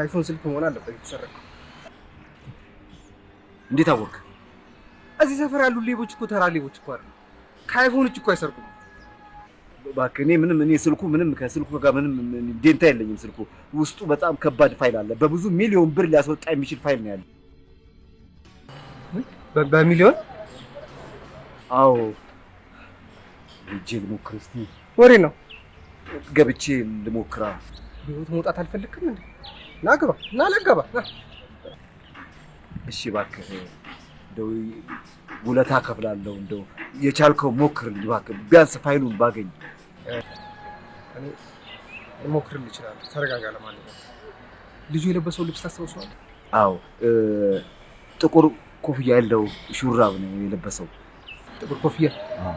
አይፎን ስልክ መሆን አለበት የተሰረቀው። እንዴት አወቅ? እዚህ ሰፈር ያሉ ሌቦች እኮ ተራ ሌቦች እኮ አይደል? ከአይፎን እኮ አይሰርቁም። እባክህ እኔ ስልኩ ምንም ከስልኩ ጋር ምንም ዴንታ የለኝም። ስልኩ ውስጡ በጣም ከባድ ፋይል አለ። በብዙ ሚሊዮን ብር ሊያስወጣ የሚችል ፋይል ነው ያለው። በሚሊዮን? አዎ። ሄጄ ልሞክር እስኪ። ወሬ ነው። ገብቼ ልሞክራ። ቤት መውጣት አልፈልግም እንዴ? ና ግባ፣ ና ለገባ። እሺ እባክህ እንደው ውለታ ከፍላለሁ። እንደው የቻልከው ሞክርልኝ እባክህ፣ ቢያንስ ፋይሉን ባገኝ። እኔ ሞክርልኝ እችላለሁ። ተረጋጋ። ለማንኛውም ልጁ የለበሰው ልብስ ታስታውሰዋለህ? አዎ፣ ጥቁር ኮፍያ ያለው ሹራብ ነው የለበሰው። ጥቁር ኮፍያ? አዎ።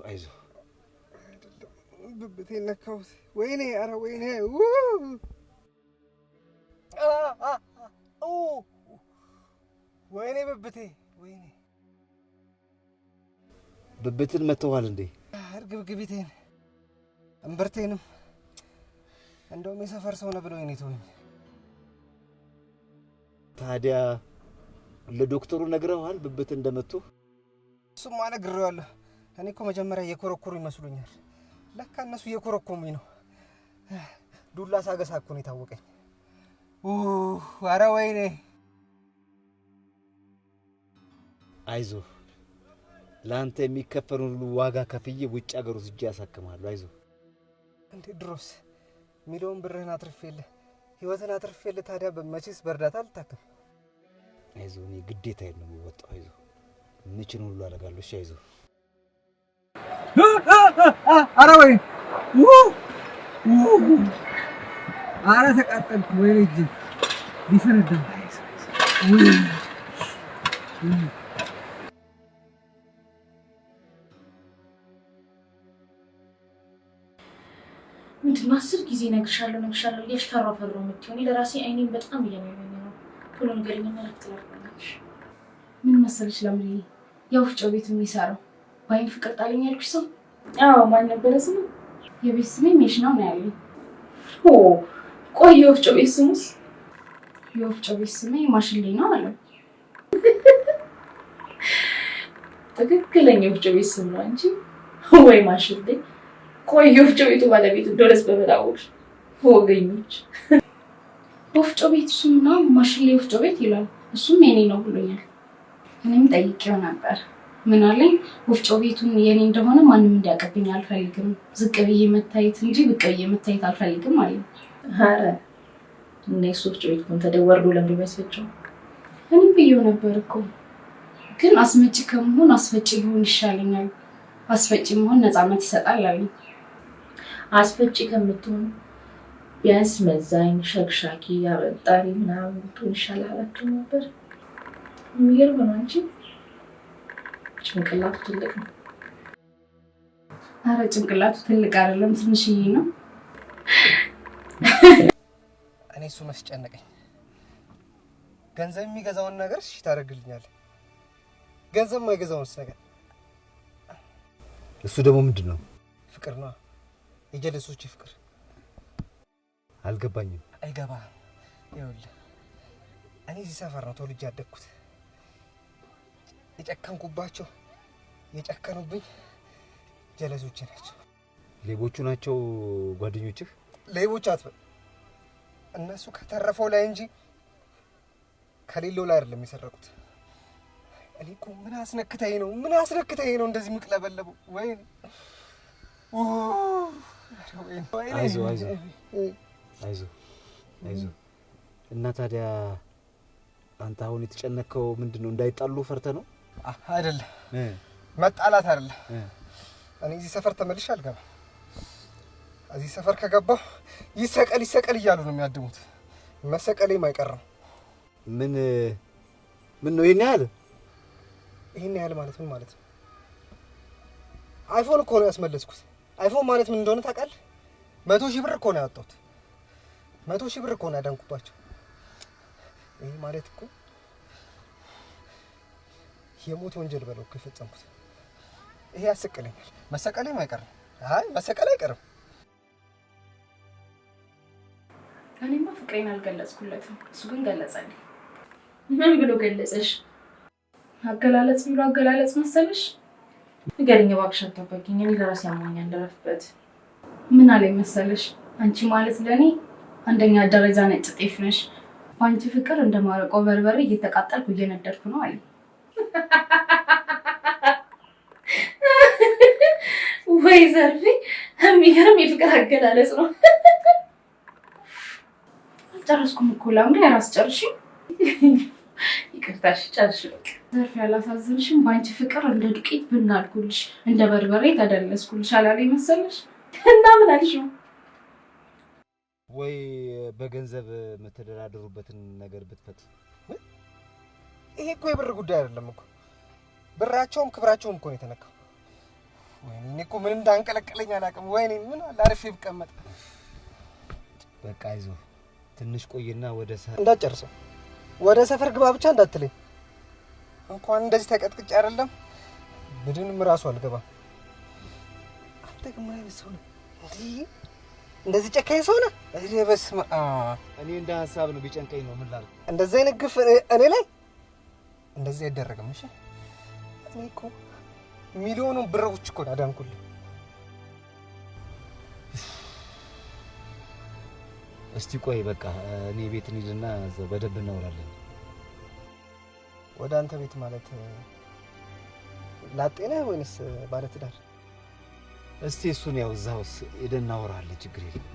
አይዞህ ብብቴን ነካሁት። ወይኔ! ኧረ ወይኔ! ወይኔ ብብቴ! ወይኔ! ብብትን መተዋል እንዴ? እርግብግቢቴን እምብርቴንም እንደውም የሰፈር ሰው ነው ብለው ነው ተወኝ። ታዲያ ለዶክተሩ ነግረዋል ብብት እንደመቱ? እሱማ ነግሬዋለሁ። እኔ እኮ መጀመሪያ እየኮረኮሩ ይመስሉኛል። ለካ እነሱ እየኮረኮሙኝ ነው። ዱላ ሳገሳ እኮ ነው የታወቀኝ። ኧረ ወይኔ! አይዞህ፣ ለአንተ የሚከፈሉን ሁሉ ዋጋ ከፍዬ ውጭ ሀገር ወስጄ ያሳክማለሁ። አይዞህ። እንዴ ድሮስ ሚሊዮን ብርህን አትርፌልህ ህይወትን አትርፌልህ፣ ታዲያ በመቼስ በእርዳታ አልታከም? አይዞህ፣ እኔ ግዴታዬን ነው የምወጣው። አይዞህ፣ ምችን ሁሉ አደርጋለሁ። እሺ አይዞህ። ኧረ ወይ! ኧረ ተቃጠልኩ። ወይኔ እጄ ሊፈነዳ። ምንድን ነው 10 ጊዜ እነግርሻለሁ እያልሽ ፈራ የምትሆኚ? ለራሴ አይኔን በጣም እያመመኝ ነው። ቶሎ ንገሪኝና እረፍት ላድርግልሽ። ምን መሰለሽ ለምሪ፣ የወፍጮ ቤት የሚሰራው ባይን ፍቅር ጣለኝ ያልኩሽ ሰው? አዎ። ማን ነበረ ስሙ? የቤት ስሜ ሜሽናው ነው ያለኝ። ቆይ የወፍጮ ቤት ስሙስ? የወፍጮ ቤት ስሜ ማሽሌ ነው አለ። ትክክለኛ የወፍጮ ቤት ስም ነው እንጂ ወይ ማሽሌ። ቆይ የወፍጮ ቤቱ ባለቤት ዶረስ በመታወቅሽ ወገኞች። ወፍጮ ቤት ስሙና ማሽሌ ወፍጮ ቤት ይላል። እሱም የኔ ነው ብሎኛል። እኔም ጠይቄው ነበር። ምን አለኝ? ወፍጮ ቤቱን የኔ እንደሆነ ማንም እንዲያቀብኝ አልፈልግም። ዝቅ ብዬ መታየት እንጂ ብቅ ብዬ መታየት አልፈልግም አለኝ። ኧረ እነሱ ወፍጮ ቤት ኮን ተደወርዶ ለምንድነው? እኔም ብዬው ነበር እኮ፣ ግን አስመጪ ከመሆን አስፈጪ ቢሆን ይሻለኛል። አስፈጪ መሆን ነፃነት ይሰጣል አለኝ። አስፈጪ ከምትሆን ቢያንስ መዛኝ፣ ሸክሻኪ፣ አበጣሪ ምናምን ብትሆን ይሻላል ነበር። የሚገርም ነው እንጂ ጭንቅላቱ ትልቅ ነው። ኧረ ጭንቅላቱ ትልቅ አይደለም፣ ትንሽዬ ነው። እኔ እሱ መስጨነቀኝ። ገንዘብ የሚገዛውን ነገር እሺ ታደርግልኛለህ፣ ገንዘብ የማይገዛውንስ ነገር? እሱ ደግሞ ምንድን ነው? ፍቅር ነው። የጀለሶች ፍቅር። አልገባኝም። አይገባም። ይኸውልህ እኔ እዚህ ሰፈር ነው ተወልጄ ያደግኩት። የጨከንኩባቸው የጨከኑብኝ ጀለሶች ናቸው። ሌቦቹ ናቸው ጓደኞችህ? ሌቦች አትበል። እነሱ ከተረፈው ላይ እንጂ ከሌለው ላይ አይደለም የሰረቁት። እኔ እኮ ምን አስነክተኝ ነው እንደዚህ ምቅለበለበው? ወይኔ አይዞህ። እና ታዲያ አንተ አሁን የተጨነከው ምንድነው? እንዳይጣሉ ፈርተህ ነው? አይደለም መጣላት አይደለም። እኔ እዚህ ሰፈር ተመልሼ አልገባም። እዚህ ሰፈር ከገባሁ ይሰቀል እያሉ ነው የሚያድሙት። መሰቀሌም አይቀርም። ምን ነው ይሄን ያህል ማለት ምን ማለት ነው? አይፎን እኮ ነው ያስመለስኩት። አይፎን ማለት ምን እንደሆነ ታውቃለህ? 100,000 ብር እኮ ነው ያወጣሁት። 100,000 ብር እኮ ነው ያዳንኩባቸው። ይሄ ማለት እኮ የሞት ወንጀል በለው እኮ የፈጸምኩት። ይሄ ያስቀለኛል። መሰቀሌም አይቀርም። መሰቀል አይቀርም። እኔማ ፍቅሬን አልገለጽኩለትም፣ እሱ ግን ገለጸልኝ። ምን ብሎ ገለጸሽ? አገላለጽ ብሎ አገላለጽ መሰለሽ? ንገሪኝ እባክሽ፣ አታባኪኝ። እኔ ለራሴ አሞኛል፣ እንደረፍበት። ምን አለኝ መሰለሽ? አንቺ ማለት ለእኔ አንደኛ ደረጃ ነጭ ጤፍ ነሽ። በአንቺ ፍቅር እንደማረቆ በርበሬ እየተቃጠልኩ እየነደድኩ ነው አለኝ። ወይ ዘርፌ፣ የሚገርም የፍቅር አገላለጽ ነው። አልጨረስኩም እኮ ላምሪ፣ የራስ ጨርሺ። ይቅርታሽ፣ ጨርሽ በቃ። ዘርፌ ያላሳዝንሽም? በአንቺ ፍቅር እንደ ዱቄት ብናልኩልሽ፣ እንደ በርበሬ ተደለስኩልሽ አላለኝ መሰለሽ? እና ምን አልሽው? ወይ በገንዘብ የምትደራደሩበትን ነገር ብትፈት። ይሄ እኮ የብር ጉዳይ አይደለም እኮ። ብራቸውም ክብራቸውም እኮ ነው የተነካው። ወይኔ እኔ እኮ ምን እንዳንቀለቀለኝ አላውቅም። ወይኔ ምን አላርፌ ብቀመጥ። በቃ አይዞህ፣ ትንሽ ቆይና ወደ እንዳትጨርሰው፣ ወደ ሰፈር ግባ ብቻ እንዳትለኝ። እንኳን እንደዚህ ተቀጥቅጭ አይደለም ብድንም ራሱ አልገባም። አንተ ግን ምን አይነት ሰው ነህ? እንደዚህ ጨካኝ ሰው ነህ? እኔ በስመ አብ። እኔ እንደ ሀሳብ ነው ቢጨንቀኝ ነው። ምን ላድርግ? እንደዚህ አይነት ግፍ እኔ ላይ እንደዚህ አይደረግም። እሺ እኔ እኮ ሚሊዮኑን ብሮች እኮ አዳንኩልህ። እስቲ ቆይ በቃ እኔ ቤት እንሂድና እዛው በደንብ እናወራለን። ወደ አንተ ቤት ማለት ላጤ ነህ ወይንስ ባለ ትዳር? እስቲ እሱን ያው እዛው ሄደን እናወራለን፣ ችግር የለም።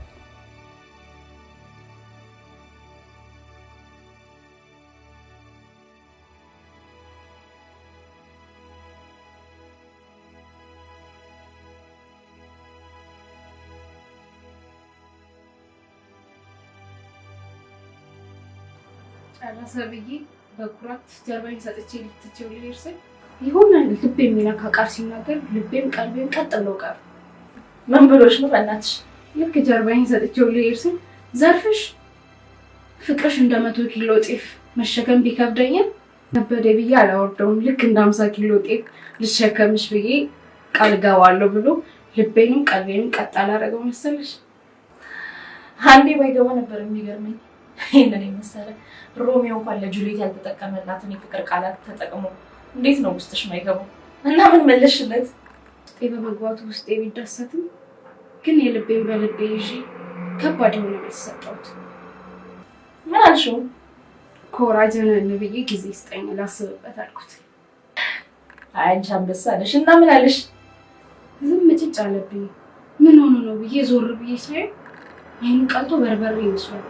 ጨረሰ ብዬ በኩራት ጀርባዬን ሰጥቼ ልትቼው ልሄድ ስል የሆነ ልብ የሚነካ ቃል ሲናገር ልቤም ቀልቤም ቀጥ ብለው ቀሩ። ምን ብሎሽ ነው በእናትሽ? ልክ ጀርባዬን ሰጥቼው ልሄድ ስል ዘርፍሽ ፍቅርሽ እንደ 100 ኪሎ ጤፍ መሸከም ቢከብደኝም ከበደ ብዬ አላወርደውም። ልክ እንደ 50 ኪሎ ጤፍ ልሸከምሽ ብዬ ቃል ገባለሁ ብሎ ልቤንም ቀልቤንም ቀጥ አላደረገው መሰለሽ? አንዴ ባይገባ ነበር የሚገርመኝ። ይሄንን የመሰለ ሮሚዮ እንኳን ለጁሊየት ያልተጠቀመላትን የፍቅር ቃላት ተጠቅሞ እንዴት ነው ውስጥሽ ማይገባው? እና ምን መለሽለት? ውስጤ በመግባቱ ውስጤ ቢደሰትም ግን የልቤን በልቤ ይዤ ከባድ የሆነ መልስ ሰጠሁት። ምን አልሽው? ኮራጀን ብዬ ጊዜ ስጠኝ ላስብበት አልኩት። አንቺ አንበሳ ነሽ። እና ምን አለሽ? ዝም ጭጭ አለብኝ። ምን ሆኖ ነው ብዬ ዞር ብዬ ሳይ አይኑ ቀልቶ በርበሬ ይመስላል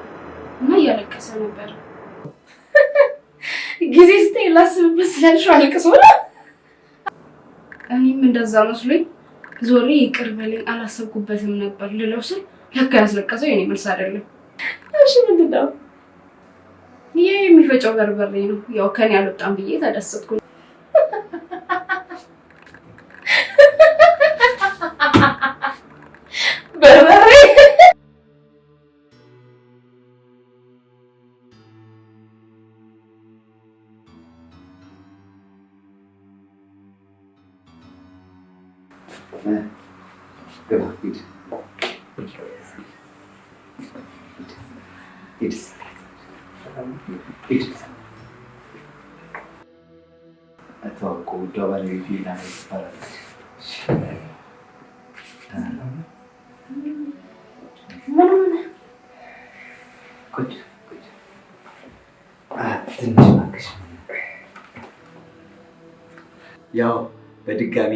እና እያለቀሰ ነበር። ጊዜ ስጠኝ ላስብበት ስላልሽው አልቅሶ ነው? እኔም እንደዛ መስሎኝ ዞሬ ይቅር በለኝ አላሰብኩበትም ነበር ልለው ስል ለካ ያስለቀሰው የኔ መልስ አይደለም። እሺ ምንድን ነው? ይሄ የሚፈጨው በርበሬ ነው። ያው ከኔ አልወጣም ብዬ ተደሰትኩ። በርበሬ ያው በድጋሚ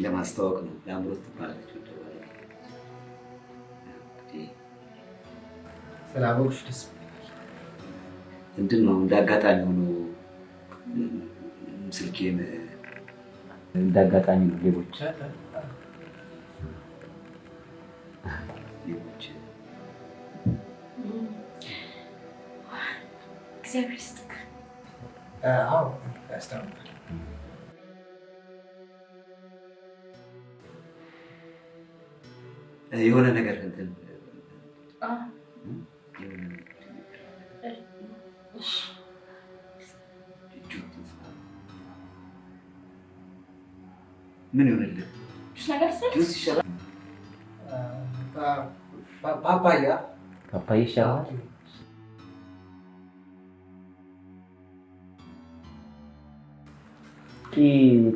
ለማስተዋወቅ ነው። ለአምሮት ትባላለች። ስላወቅሽ ደስ እንትን ነው እንዳጋጣሚ ሆኖ ስልኬን እንዳጋጣሚ ነው ሌቦች እግዚአብሔር ይስጥክ። አዎ ያስታውቃል። የሆነ ነገር እንትን ምን ይሆንልህ? ጁስ ይሻላል። ፓፓያ ይሻላል።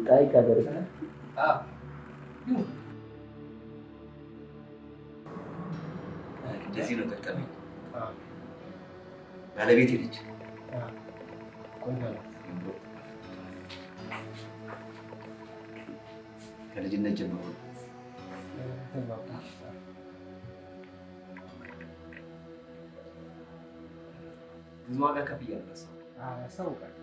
ጣይ ካደረገ እንደዚህ ነው ገጠመኝ። ባለቤቴ ነች። ከልጅነት ጀምሮ ብዙ ዋጋ ከፍያለሁ። ያስታውቃል።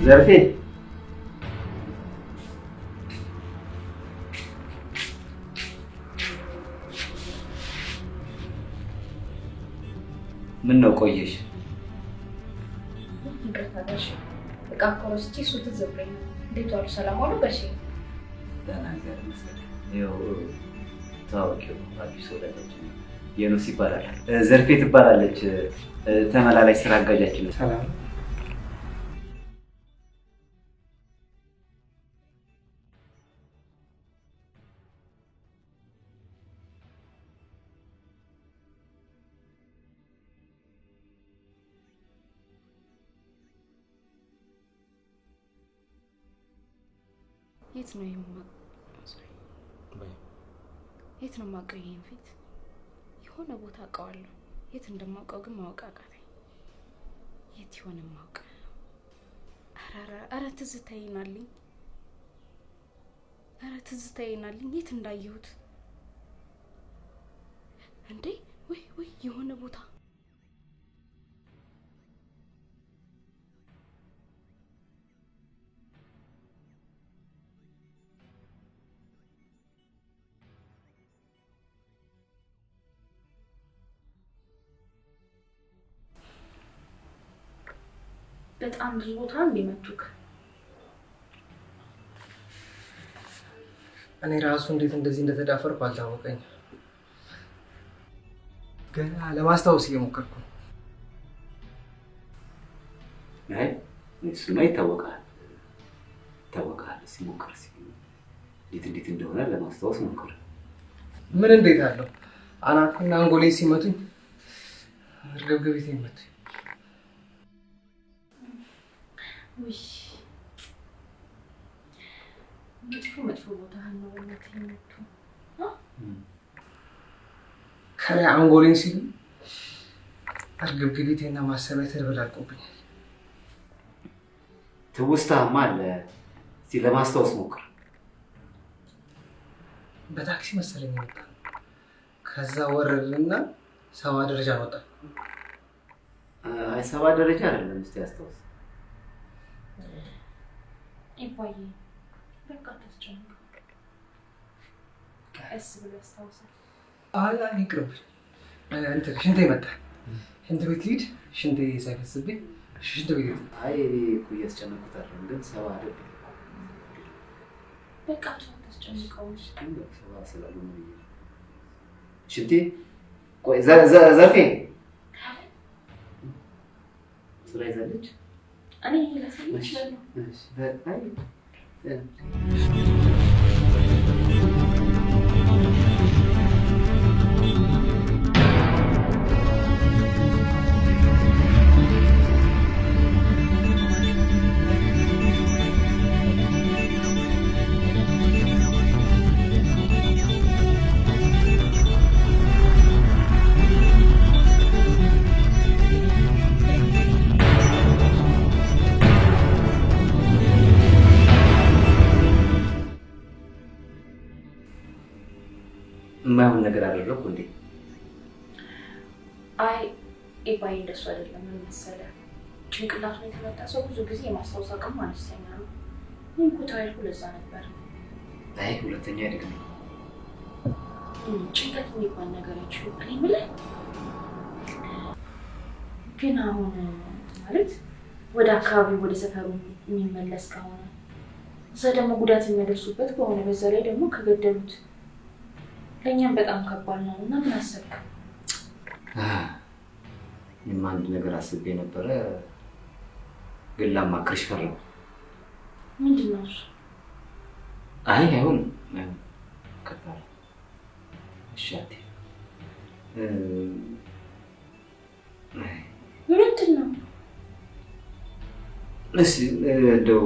ዘርፌ ምን ነው ቆየሽ? በቃ ኮረስቲ እሱ ትዝ ብሎኝ ነው። እንዴት ዋሉ? ሰላም ዋሉ? በሺ ደህና ነገር መሰለኝ። ይኸው ታዋቂው አዲስ ወዳጆች የኑስ ይባላል። ዘርፌ ትባላለች። ተመላላሽ ስራ አጋዣችን ነው። ሰላም የት ነው የት ነው የማውቀው? ይሄን ፊት የሆነ ቦታ አውቀዋለሁ። የት እንደማውቀው ግን ማወቅ አቃተኝ። የት ይሆን የማውቀው? ኧረ ትዝታ ይናልኝ። የት እንዳየሁት እንዴ? ወይ የሆነ ቦታ በጣም ብዙ ቦታ እንዲመቱክ እኔ ራሱ እንዴት እንደዚህ እንደተዳፈርኩ አልታወቀኝ። ገና ለማስታወስ እየሞከርኩ ነው። አይ እሱማ ይታወቃል። ሲሞክር እንዴት እንደሆነ ለማስታወስ ሞክር። ምን እንዴት አለው? አናትና አንጎሌ ሲመቱኝ እርገብገቤት ይመቱኝ። ውይ መጥፎ ቦታ ነው የምትመቱ። ከላይ አንጎሌን ሲሉ እርገብገቤቴና ማሰቢያ ተደበላልቆብኛል። ትውስታማ አለ። እስኪ ለማስታወስ ሞክር። በታክሲ መሰለኝ ወጣ። ከዛ ወረድንና 7 ደረጃ ወጣ። አይ 7 ደረጃ አይደለም። እስኪ አስታውስ። ይባዬ በቃ ተጨንቀ ቀስ ብሎ ያስታውሳል። ይቅርብ። ሽንቴ መጣ። ሽንት ቤት ልሂድ። ሽንቴ ሳይፈስብኝ ሽንት ቤት። አይ እኮ እያስጨነኩት አይደለም፣ ግን 7 አይደለም። በቃ ተጨንቀው ሽንቴ ቆይ ዘርፌ ስራ ይዛለች። እኔ ላሳይሽ እችላለሁ። የማይሆን ነገር አደረኩ እንዴ? አይ ኤባይ እንደሱ አይደለም። ምን መሰለህ ጭንቅላቱን የተመታ ሰው ብዙ ጊዜ የማስታወስ አቅሙ አነስተኛ ነው። ምን ኩታይልኩ ለዛ ነበር። አይ ሁለተኛ አይደለም። ጭንቀት የሚባል ነገር አይችልም። እኔ የምልህ ግን አሁን ማለት ወደ አካባቢው ወደ ሰፈሩ የሚመለስ ከሆነ እዛ ደግሞ ጉዳት የሚያደርሱበት ከሆነ በዛ ላይ ደግሞ ከገደሉት ለእኛም በጣም ከባድ ነው እና ምን አሰብክ? እኔም አንድ ነገር አስቤ ነበረ፣ ግን ላማክርሽ ፈራሁ። ምንድን ነው እሱ? አይ አይሆንም፣ ከባድ እሺ አትይም። ምንድን ነው? እንደው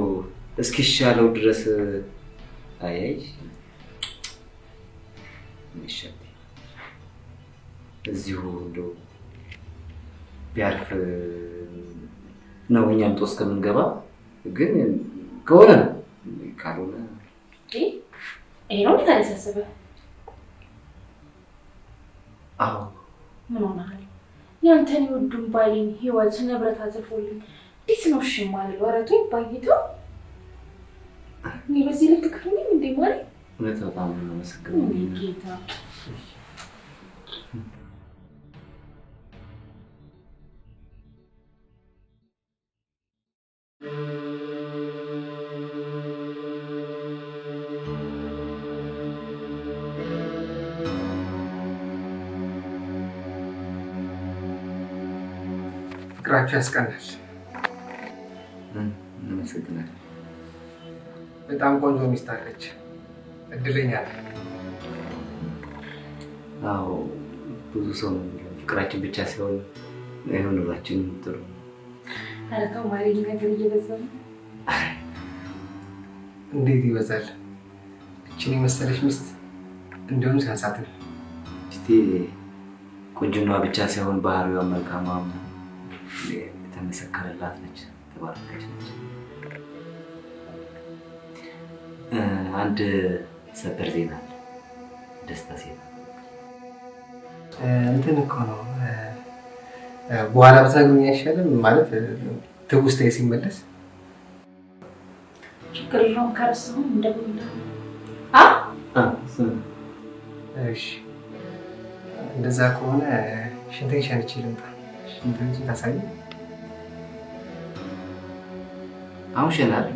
እስኪሻለው ድረስ አይ ይሻት እዚሁ እንደው ቢያርፍ ነው እኛም ጦስ ከምንገባ፣ ግን ከሆነ ካልሆነ ይሄ ነው ታያሰበ። አዎ ምን ሆነሃል? ያንተን ይወዱን ባይን ህይወት ንብረት አትርፎልኝ እንዴት ነው እሺ ማለት ወረቱ ባይቶ ነው በዚህ ልክ ክፉ ነኝ እንዴ ማለት እውነት በጣም ነው መስከረም ጌታ። ፍቅራችሁ ያስቀናል። እናመሰግናለን። በጣም ቆንጆ ሚስት አለች። እድለኛ ነህ። አዎ ብዙ ሰው ነው የሚለው ፍቅራችን ብቻ ሲሆን ኑሯችን ጥሩ። ኧረ ተው ማለት ነገር እየበዛ ነው። እንዴት ይበዛል? እችን የመሰለች ሚስት እንዲሁም ሲያንሳት ነው። እስቲ ቁንጅናዋ ብቻ ሳይሆን ባህሪዋ መልካሟም የተመሰከረላት ነች፣ ተባረከች ነች። አንድ ሰበር ዜና አለ። ደስታ ዜና እንትን እኮ ነው። በኋላ በተናግሩኝ አይሻልም? ማለት ትውስታዬ ሲመለስ ችግር የለውም። ከረሳሁም እንደምንለው እሺ፣ እንደዛ ከሆነ ሽንቴን ሸንቼ ልምጣ። ሽንቴን ታሳይ። አሁን ሸናል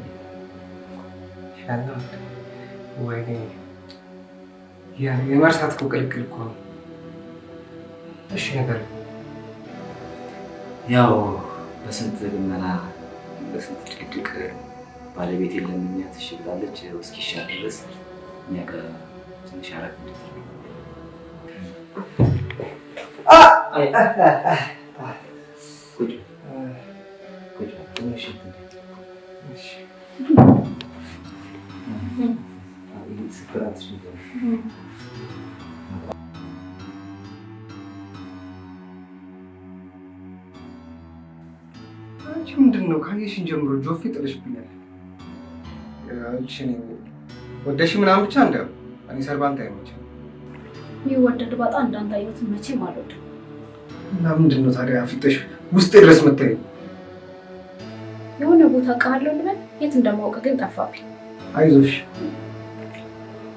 ሻና ወይኔ የመርሳት እኮ ቅልቅል እኮ ነው። እሺ ነገር ያው በስንት ልመና በስንት ጭቅጭቅ ባለቤት የለምኛት እሺ ብላለች። እስኪሻል ድረስ እኛ ጋር ትንሽ አረፍ እንድትል አንቺ ምንድን ነው ካየሽን ጀምሮ ጆፌ ጥለሽብኛል። አንቺ ወደሽ ምናምን ብቻ እንደ እኔ ሰርባንት አይመችም። የሚወደድ ባጣ እንዳንተ አይነትን መቼም አልወድም። እና ምንድን ነው ታዲያ አፍጠሽ ውስጤ ድረስ መታየኝ? የሆነ ቦታ አውቃለሁ ልበል፣ የት እንደማውቅ ግን ጠፋብኝ። አይዞሽ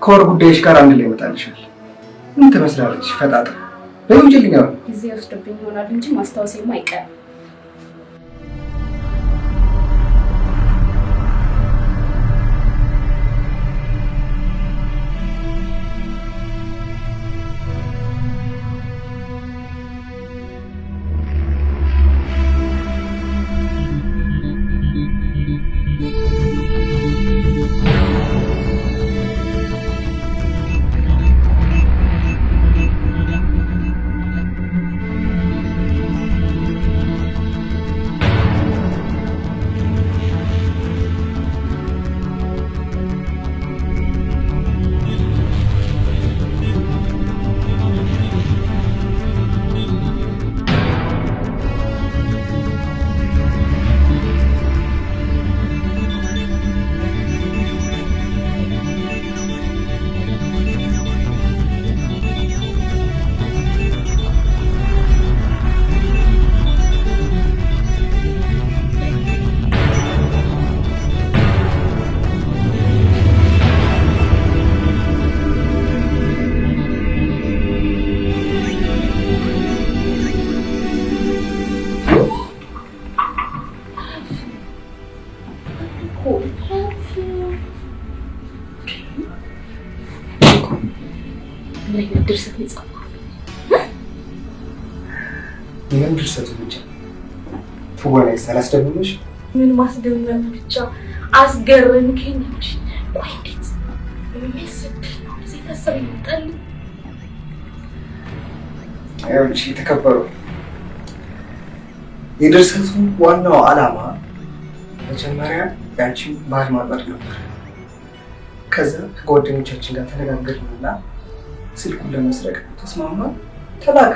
ከወር ጉዳይሽ ጋር አንድ ላይ ይመጣልሻል። ምን ትመስላለች ፈጣጣ። በወንጀልኛ ጊዜ ወስዶብኝ ይሆናል እንጂ ማስታወሴማ አይቀርም። ምን አይነት ድርሰት ነው የጻፈው? ምን ድርሰት ብቻ ትወናይ ሳላስደምምሽ ምን ማስደመም ብቻ አስገረምከኝ እንጂ ቆይ እንዴት የሚያስብል ነው እዚህ ታሰብ ይመጣል? አይውጪ ተከበሩ የድርሰቱ ዋናው ዓላማ መጀመሪያ ያንቺን ባህል ማጥራት ነበር። ከዛ ከጓደኞቻችን ጋር ተነጋገርንና ስልኩን ለመስረቅ ተስማማን፣ ተላከ።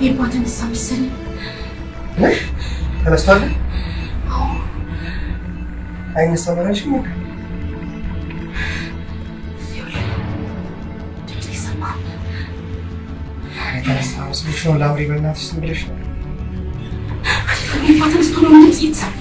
የባተንሳ መሰለኝ ተነስቷል። አይነሳ መራሽ ነው ነው ላውሪ በእናትሽ ዝም ብለሽ ነው የባተንስ ቶሎ እንዴት ይተሳል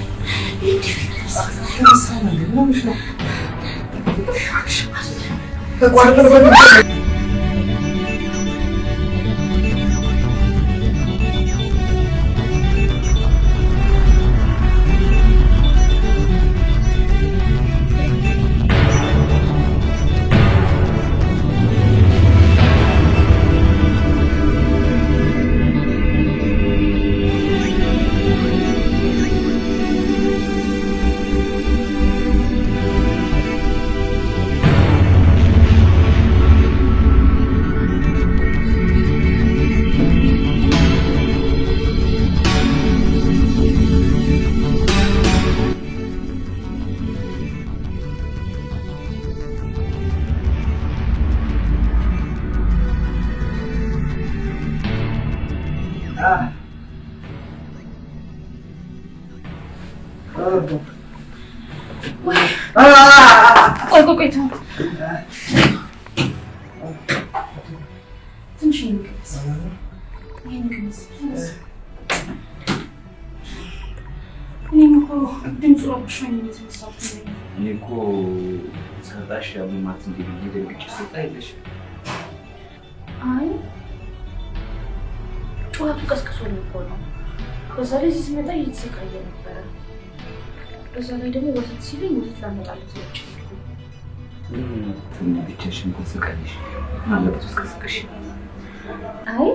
ቆይ ትንሽ ረብሻ የሚመስልሳት እኔ እኮ ሰጣሽ ያሉማት እንዲህ ደንግጬ ስወጣ የለሽ። አይ ጩኸቱ ቀስቅሶኝ እኮ ነው። በዛ ላይ እዚህ ስመጣ እየተሰቃየ ነበረ። በዛ ላይ ደግሞ ወተት ሲለኝ ወተት ላመጣለት ነች። ትን ብቻሽን ተሰቃይሽ አለበት እስከስቀሽ። አይ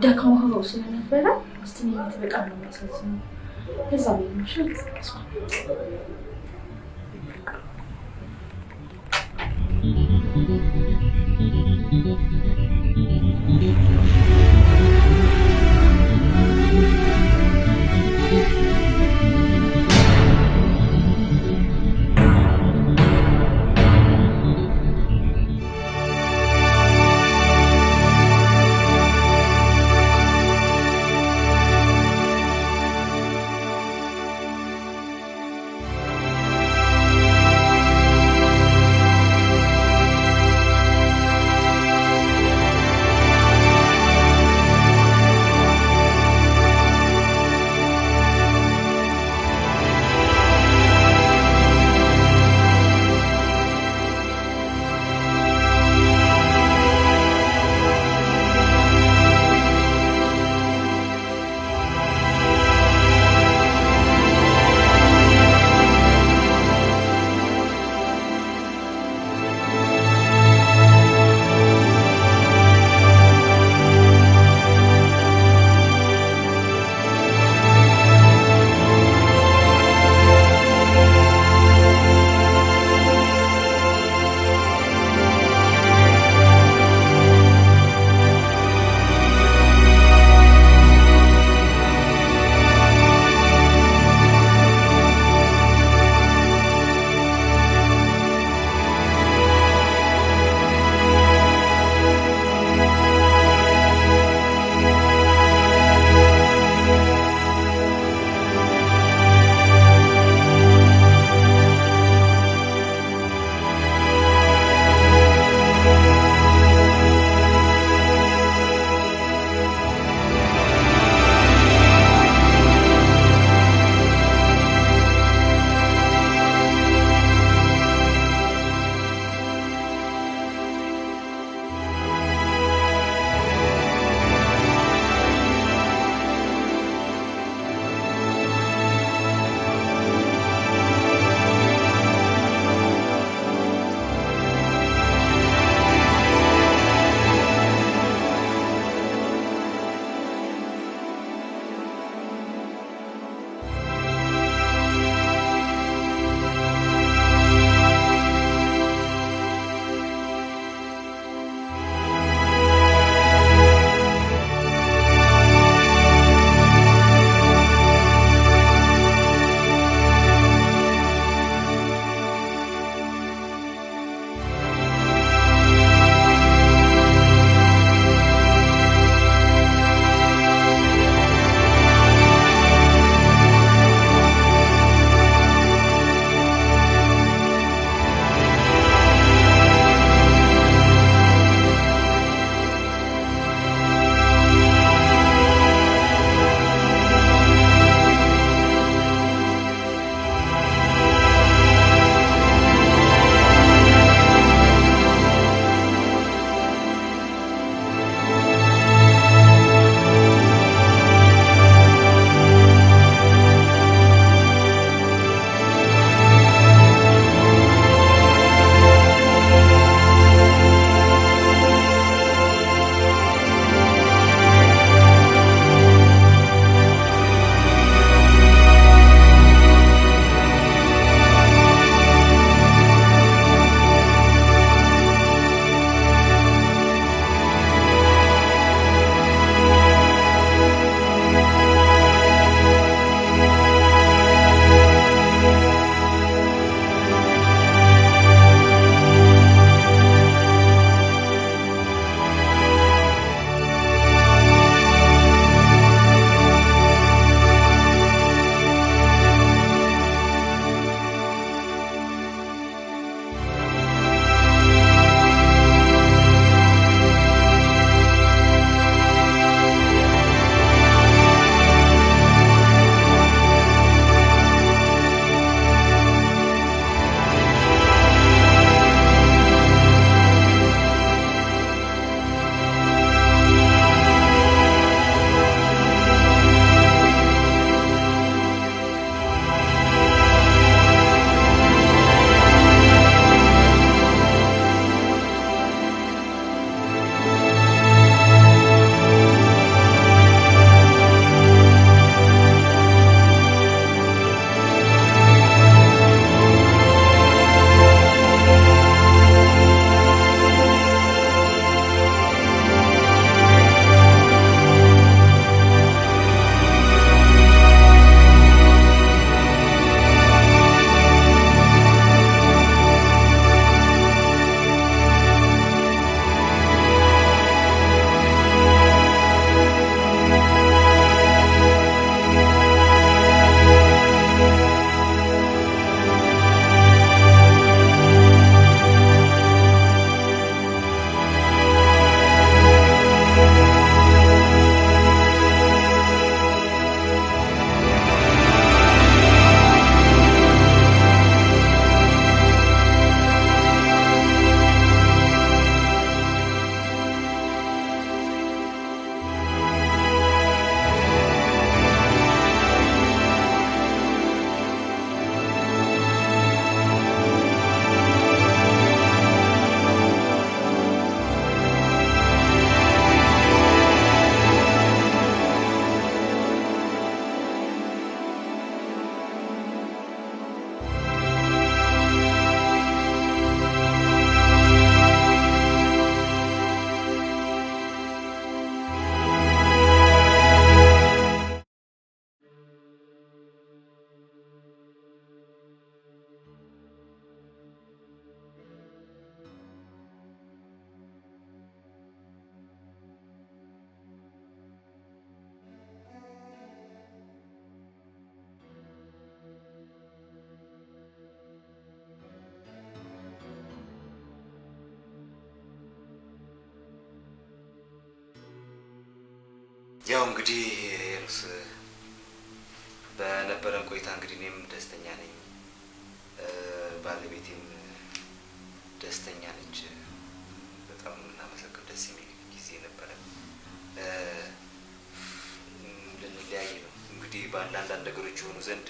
ደክሞ ሆኖ ስለነበረ ስትኝነት በጣም ነው የሚያሳዝነው። ከዛ በሚሽል ተቀስቀ ያው እንግዲህ ሩስ በነበረን ቆይታ እንግዲህ እኔም ደስተኛ ነኝ፣ ባለቤቴም ደስተኛ ነች። በጣም እናመሰግን። ደስ የሚል ጊዜ ነበረ። ልንለያይ ነው እንግዲህ በአንዳንድ ነገሮች የሆኑ ዘንድ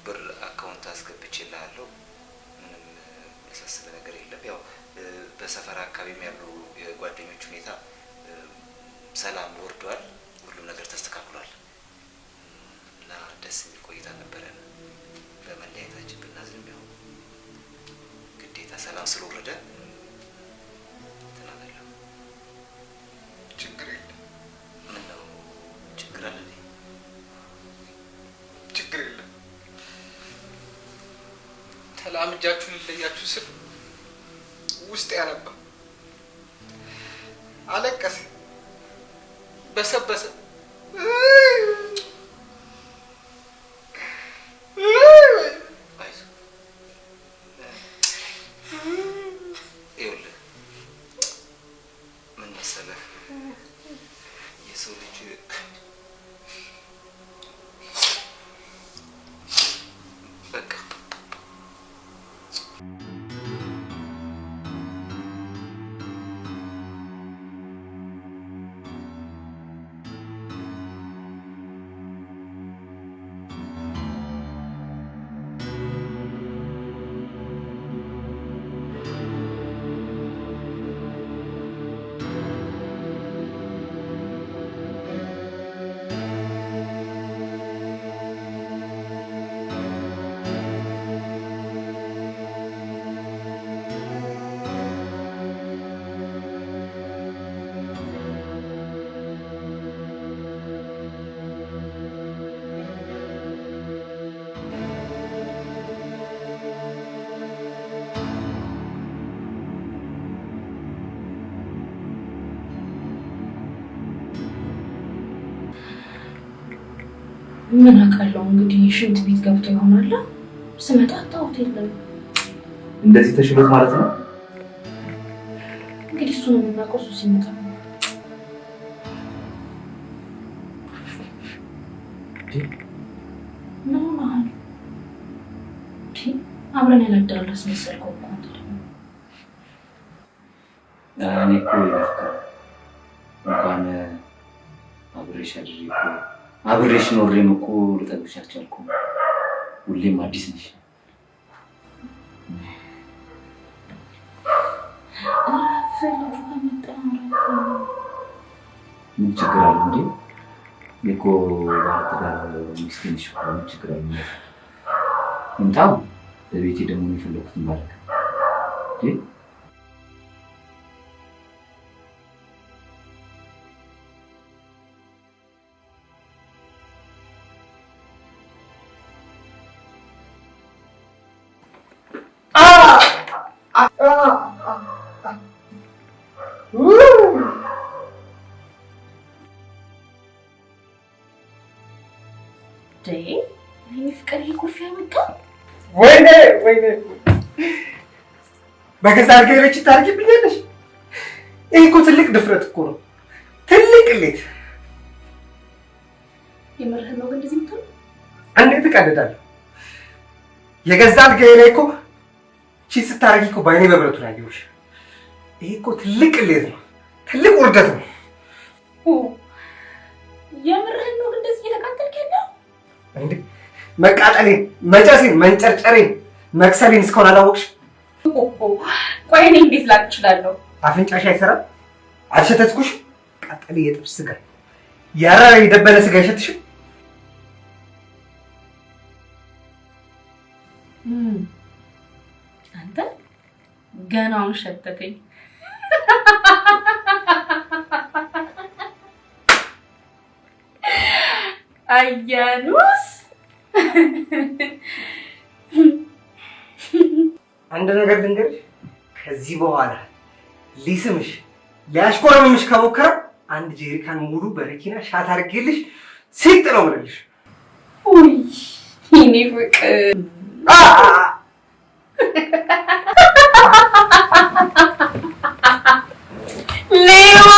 ብር አካውንት አስገብቼልሃለሁ። ምንም ያሳስበ ነገር የለም። ያው በሰፈር አካባቢም ያሉ የጓደኞች ሁኔታ ሰላም ወርዷል። ሁሉም ነገር ተስተካክሏል እና ደስ የሚል ቆይታ ነበረን። በመለያየታችን ብናዝንም ያው ግዴታ ሰላም ስለወረደ ተናገር። ችግር የለም። ምን ነው ችግር አለ? ችግር የለም። ተላምጃችሁ ልለያችሁ ስል ውስጥ ያነባ አለቀሰ፣ በሰበሰ። ይኸውልህ ምን መሰለህ የሰው ልጅ በቃ ምን አውቃለሁ እንግዲህ ሽንት ቤት ገብቶ ይሆናል። ስመጣ አጣሁት የለም። እንደዚህ ተሽሎት ማለት ነው እንግዲህ እሱን የምናውቀው እሱ ሲመጣ ነው። ምን ሆነሃል? አብረን ያላደርን አስመሰልከው እኮ አንተ ደግሞ። እኔ እኮ ይፍካ እንኳን አብሬሽ አድሬ እኮ አብሬሽ ኖሬም እኮ ልጠብቅሽ አልቻልኩም። ሁሌም አዲስ ነሽ። ምን ችግር አለ እንዴ? እኮ ባለትዳር ሚስት ነሽ እኮ ምን ችግር አለ? እንታው በቤቴ ደግሞ የፈለኩትን ማለት እንዴ? ፍቅር ይኩፍ ያመጣ ወይኔ በገዛ አድርገሽ ታርጊብኛለሽ። ይሄ እኮ ትልቅ ድፍረት እኮ ነው፣ ትልቅ ቅሌት። የምርህን ነው ግን እንደዚህ ምትል? እንዴት እቀልዳለሁ? የገዛ አድርገሽ ላይ እኮ ቺ ስታረጊ እኮ ባይኔ በብረቱ ላይ ያየሁሽ። ይሄ እኮ ትልቅ ቅሌት ነው፣ ትልቅ ውርደት ነው። የምርህን ነው ግን እንደዚህ እየተቃጠልክ ያለው? እንዴ መቃጠሌን፣ መጨሴን፣ መንጨርጨሬን፣ መክሰሌን እስካሁን አላወቅሽ? ቆይ እኔ እንዴት ላቅ እችላለሁ? አፍንጫሽ አይሰራም? አልሸተትኩሽ? ቃጠሌ የጥብስ ስጋ ያራራ የደበለ ስጋ አይሸትሽም? አንተ ገናውን ሸተተኝ። አያኑስ አንድ ነገር ልንገርሽ፣ ከዚህ በኋላ ሊስምሽ ሊያሽኮረምምሽ ከሞከረ አንድ ጄሪካን ሙሉ በረኪና ሻት አድርጌልሽ ሲጥ ነው የምልልሽ። ውይ የኔ ፍቅር ሌባ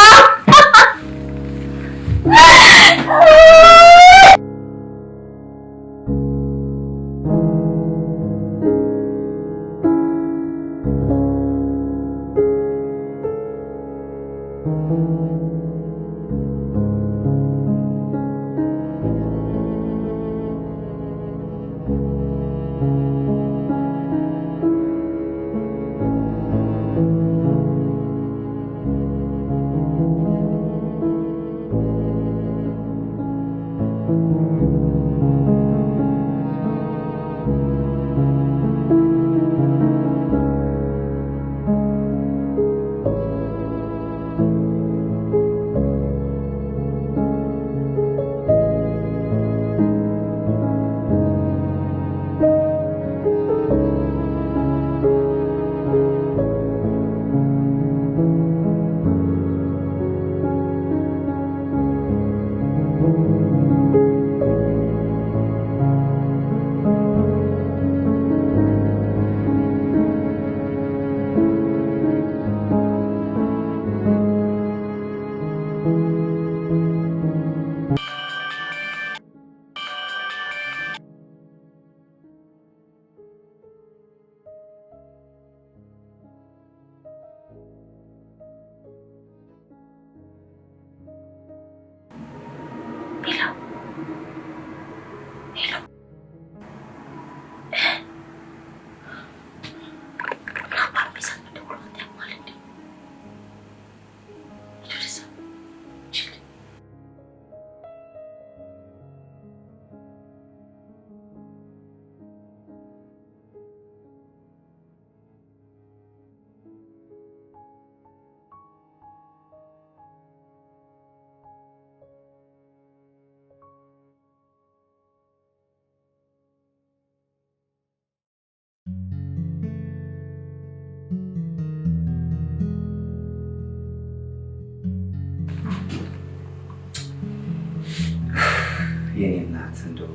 የኔ እናት እንደው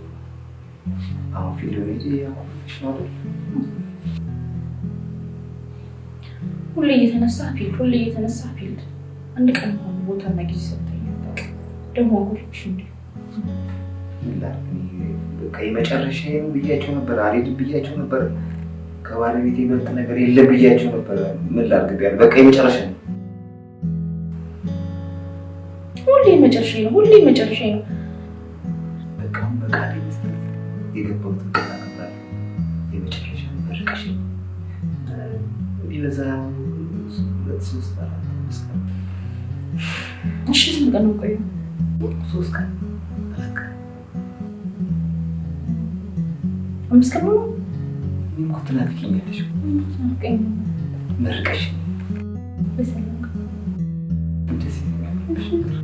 አሁን ፊልድ ቤት ያቆፍሽ ነው አይደል? ሁሌ እየተነሳ ፊልድ አንድ ቀን እንኳን ቦታና ጊዜ ሰጥተኝ በቃ ደግሞ ጉልሽ እንዴ በቃ የመጨረሻዬ ብያቸው ነበር። አልሄድም ብያቸው ነበር። ከባለቤቴ ይበልጥ ነገር የለም ብያቸው ነበር። ምን ላድርግ ቢያል በቃ የመጨረሻ ነው። ሁሌ መጨረሻዬ ነው። በቃ የገባሁትን ቃል አከብራለሁ። የመጨረሻ መርቀሽ ቢበዛ 2-3-4 ቀን። እሺ ስንት ቀን ነው ቆየው? 3 ቀን 5 ቀን ነው። ምን ትናፍቂኛለሽ? መርቀሽ በሰላም ደስ ይላል።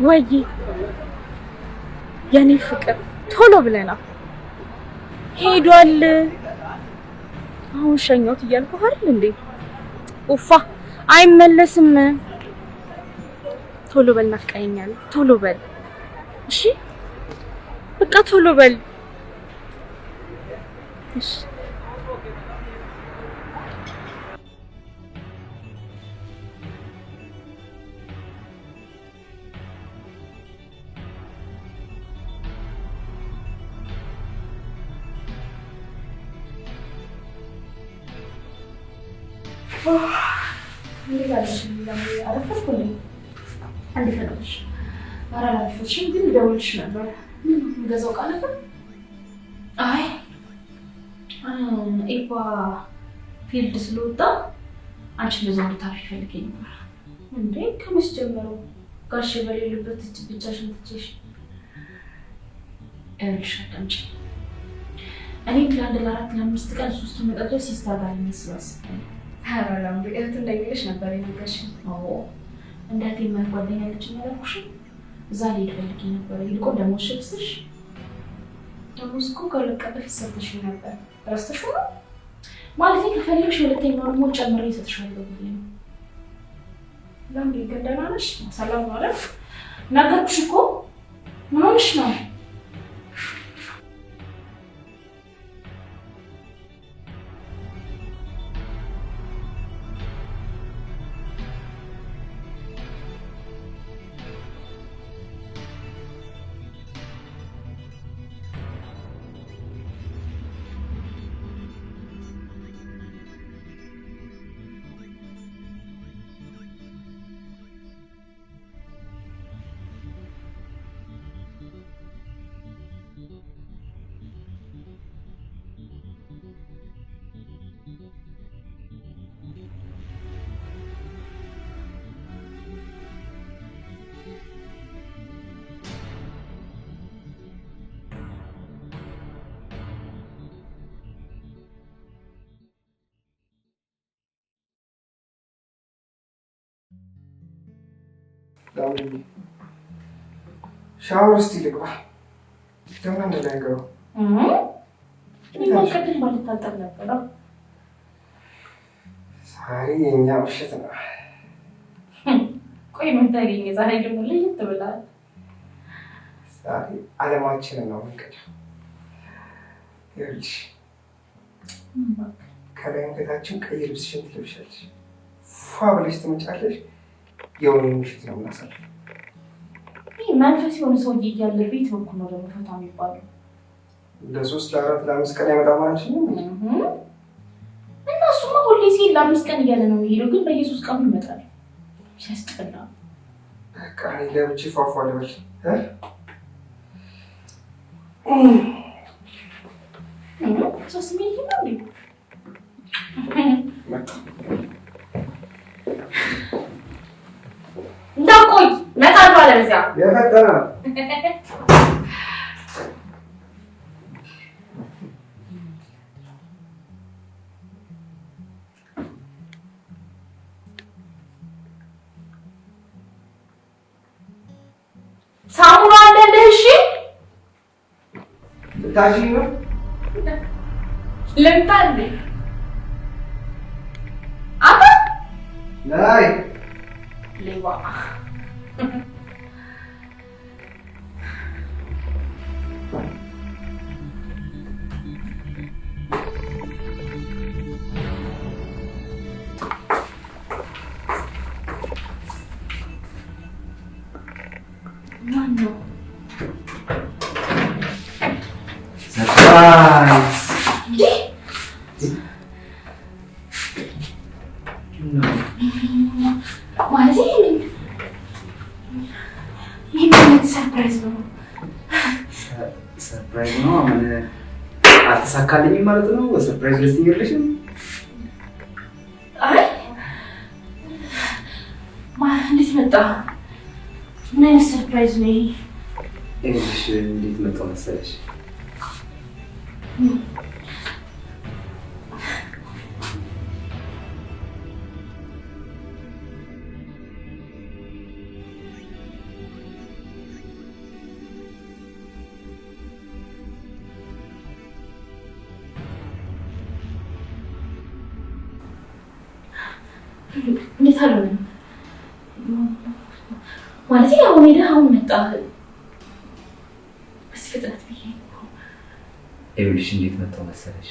ወይ የኔ ፍቅር ቶሎ ብለና ሄዷል። አሁን ሸኞት እያልኩህ አይደል እንዴ? ኡፋ አይመለስም። ቶሎ በል ናፍቀኸኛል። ቶሎ በል እሺ፣ በቃ ቶሎ በል እሺ። አረፈድኩልኝ። አንድ ፈለግሽ አላረፈድሽም፣ ግን ደውልሽ ነበር። ገዛው ቃል ነበር። አይ ኤባ ፊልድ ስለወጣ አንቺ እንደዛ እንድታርፊ ፈልጌ ነበር። እንዴ ከመቼ ጀምሮ ጋሽ በሌሉበት ብቻሽን ትቼሽ? እልሽ አዳምጪ። እኔ ለ4-5 ቀን 3 መጣ ድረስ ይስታጋል መስዋዕት አራላም በእህት እንዳይልሽ ነበር የነገርሽኝ። አዎ እንዳቴ ማርጓደኛ ልጅ ነገርኩሽ። እዛ ላይ ፈልጌ ነበር። ይልቆ ደሞሽ ልስሽ ደሞስ እኮ ከለቀቀሽ ሰጥሽ ነበር። ረስተሽ ነው ማለት ነው። ከፈልግሽ ሁለተኛውን ሞል ጨምሬ እሰጥሻለሁ ብዬ ነው። ለምን ይገደና ነሽ? ሰላም ማለት ነገርኩሽ እኮ። ምን ሆነሽ ነው? ዳውልኝ ሻወር ውስጥ ይልግባ ለምን እንደላይገው ይሞከድን ባልታጠብ ነበር። ዛሬ የኛ ምሽት ነው። ቆይ ምን ታገኘ? ዛሬ ደግሞ ለየት ብሏል። ዛሬ ዓለማችንን ነው የምንቀዳው። ይኸውልሽ ከላይ አንገታችን ቀይ ልብስሽን ትለብሻለሽ፣ ፏ ብለሽ ትመጫለሽ። የሆነ ምሽት ነው የምናሳልፈው። ይህ መንፈስ የሆነ ሰውዬ እያለ ቤት በኩል ነው ደግሞ ፈታ የሚባለው። ለ3 ለ4 ለ5 ቀን ያመጣ ማለት ነው። እና እሱማ ሁሌ ሲል ለ5 ቀን እያለ ነው የሚሄደው፣ ግን በየ3 ቀኑ ይመጣል። ሲያስጠላ። በቃ እኔ ለብቻ ፏፏ ልበል ሶስት ሚሊዮን ነው እንዴ? እንዳቆይ መጣሉ አለ በዚያ የፈጠነ ሳሙና አለልህ? እሺ ታጂ ነው ልምጣ እንዴ? አባ ናይ ሌባ ማነው? ሰርፕራይዝ ማለት ይሄን ሰርፕራይዝ ነው። ሰርፕራይዝ ነው። ምን አልተሳካልኝም ማለት ነው? በሰርፕራይዝ ልትኝ የለሽም? አይ እንዴት መጣ? ምን አይነት ሰርፕራይዝ ነው ይሄ? ይኸውልሽ እንዴት መጣሁ መሰለሽ? እንዴት አለ ማለት አሁን ሄደህ አሁን መጣ በዚህ ፍጥነት ብዬ ይኸውልሽ እንዴት መጣሁ መሰለሽ?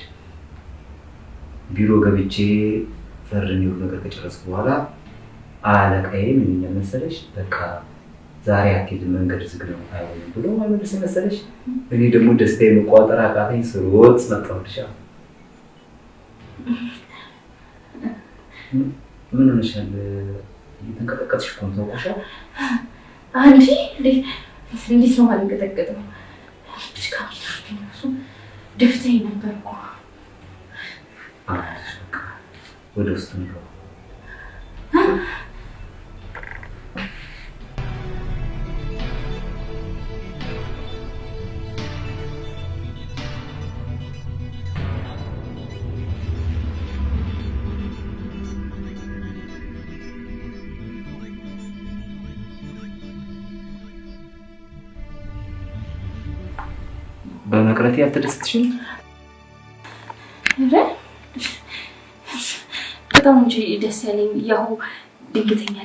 ቢሮ ገብቼ ፈርሜው ነገር ከጨረስኩ በኋላ አለቃዬ ምን ይላል መሰለሽ? በቃ ዛሬ አትሄድም መንገድ ዝግ ነው አይሆንም ብሎ ማለት መሰለሽ? እኔ ደግሞ ደስታዬ መቋጠር አቃተኝ። ስሮጥ መጣሁልሽ። ምን ሆነሻል? እየተንቀጠቀጥሽ እኮ ነው። ታውቀሻል አንቺ እንዴት ነው የማልንቀጠቀጠው? ደፍተኝ ነበር እኮ። ወደ ውስጥ ነው። በመቅረቴ ያልተደሰትሽም? አረ በጣም እንጂ ደስ ያለኝ ያው ድንገተኛ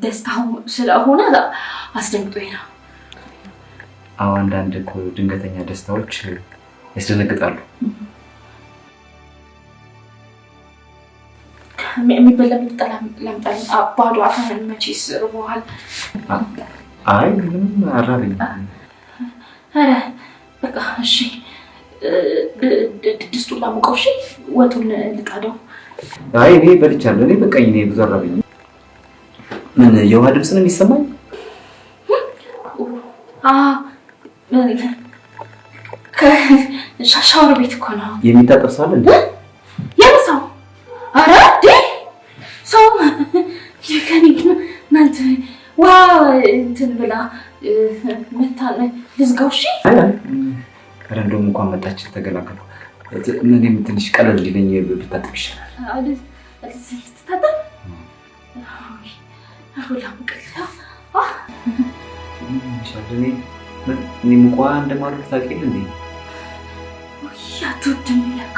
ደስታው ስለሆነ አስደንግጦኝ ነው። አዎ አንዳንድ እኮ ድንገተኛ ደስታዎች ያስደነግጣሉ። የሚበላ ላምጣልኝ? ባዶ አፈን መቼስ ርቦሃል? አይ ምንም አራበኝ። አረ በቃ እሺ፣ ድስቱን ላሙቀው። እሺ ወጡን ልጣደው። አይ እኔ በልቻለሁ። እኔ በቃኝ። እኔ ብዙ አራበኝ። ምን የውሃ ድምፅ ነው የሚሰማኝ? ሻወር ቤት እኮ ነው የሚታጠብ ሰው አለ እንዴ? የምሳው አረ ሰው የከኔ እናንተ ዋ እንትን ብላ መታነ ልዝጋው። እሺ ኧረ እንደውም እንኳን መጣች ተገላገልኩ። እኔም ትንሽ ቀለል ሊለኝ ብታጠብ ይሻላል። ትታጠብ ሁላም ቀላ ሻለኔ እኔ ሙቋ እንደማድረግ ታውቂል እንዴ? ያትወድም ለካ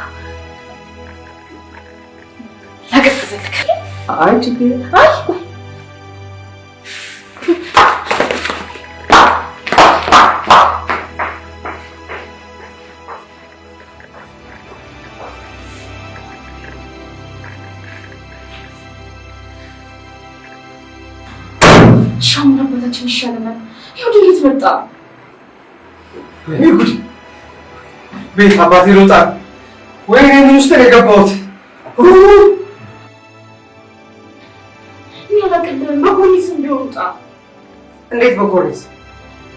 ያገፈዘልክ አይ ችግር አይ ሻሙና አባታችን ይሻለናል። ይኸው ድንገት መጣ። ወይኔ ጉድ! ቤት አባቴ ይሮጣል። ወይኔ ምን ውስጥ ነው የገባሁት? እኔ አላቅልም። በኮርኒስ እንዲወጣ እንዴት በኮርኒስ?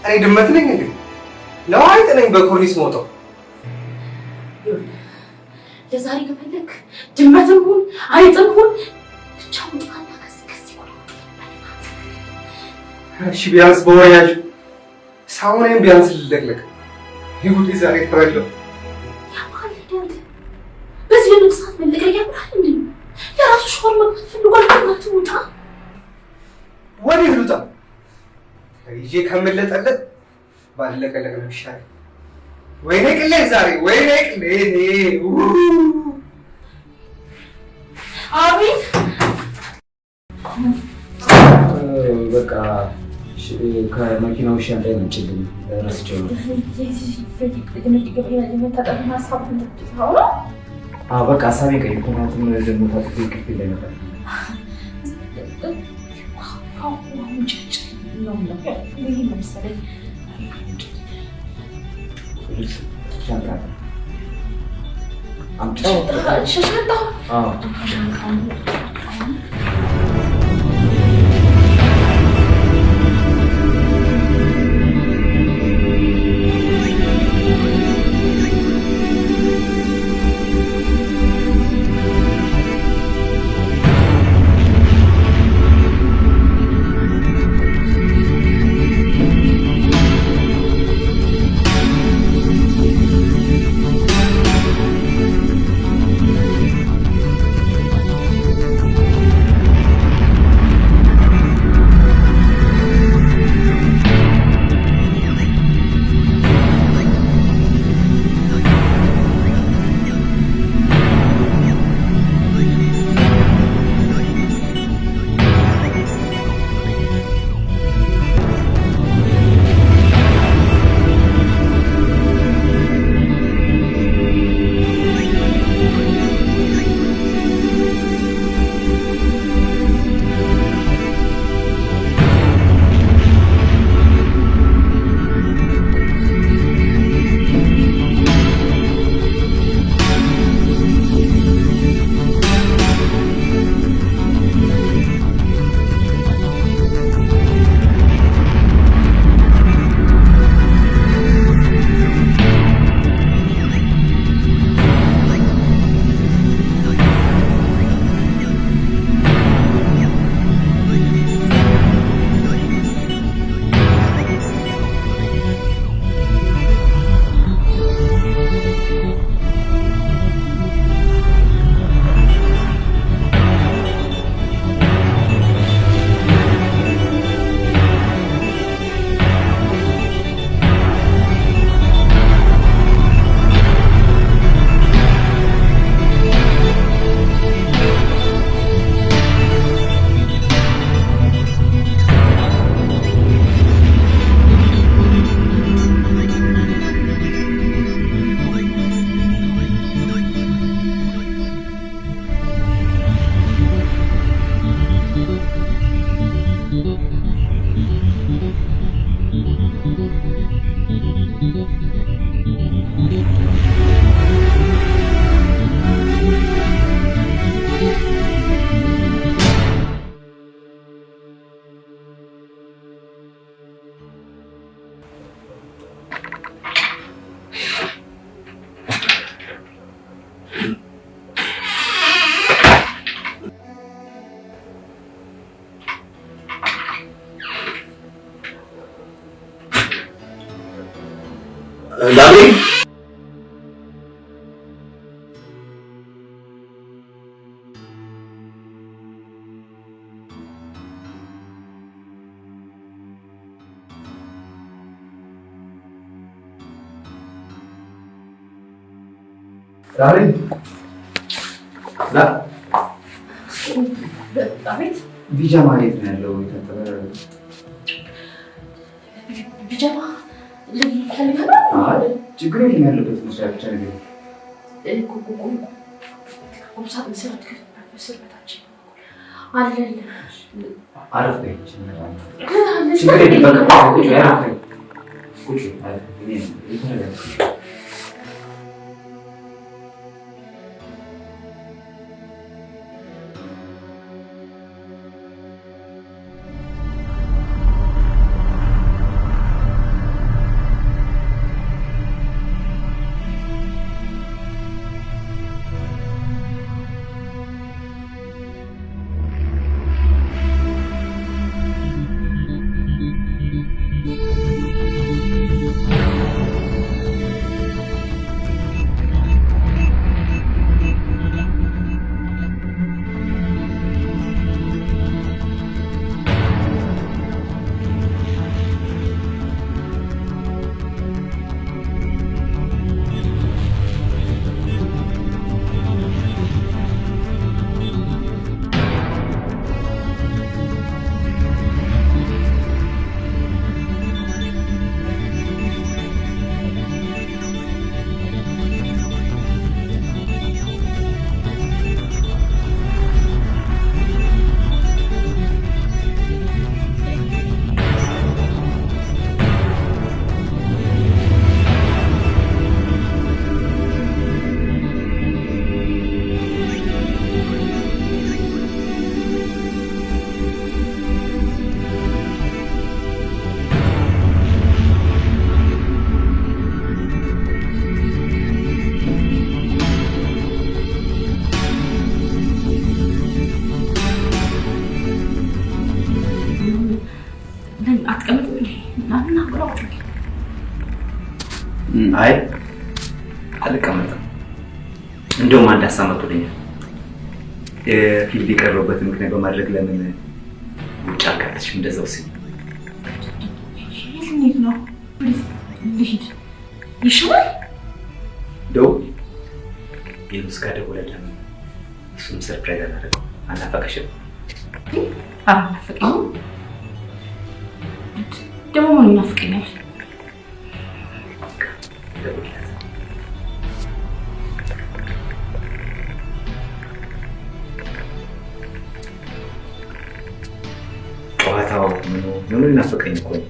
እኔ ድመት ነኝ እንዴ? ለዋይት ነኝ በኮርኒስ ሞተው? ለዛሬ ከፈለክ ድመትም ሁን አይጥም ሁን ብቻ ውጣና ከዚህ እሺ ቢያንስ በወያጅ ሳሙናዬን ቢያንስ ልለቅለቅ። ይሁዲ ዛሬ ተበላው። በዚህ በምን ሰዓት መለቀቅ ያምራል እንዴ? የራሱ ሻወር መግባት ፈልጓል። ከናቱ ውጣ። ወዴት ልውጣ? ይዤ ከምለጠለጥ ባለቀለቅ ነው ይሻላል። ወይኔ ቅሌት ዛሬ ወይኔ ቅሌት። አቤት በቃ ከመኪናው ሻንጣይ ነጭልኝ ረስቼው ነው። በቃ ሀሳቤ ቀይሮ ምክንያቱም ደግሞ ታጥፎ ይቅርት ላይ ነበር። ሻንጣ David? አቤት ቢጃማ የት ነው ያለው? ቢጃማ ችግር የለም ያለበት መስሪያ ብቻ ነገር አረፍ በይ። አይ አልቀመጥም። እንደውም አንድ ሀሳብ መጥቶልኛል። የፊልድ የቀረበትን ምክንያት በማድረግ ለምን ውጭ አልቀረችም? እንደዛው ሲል እንዴት ነው ልሂድ ይሻላል። ደው የምስጋ ደውለልኝ እሱም ሰርፕራይዝ አደረገው። አናፈቀሽም? አናፈቀኝ ደግሞ ምን ይናፍቀኛል? ጨዋታው ምኑ ይናፍቀኝ እኮ ነው።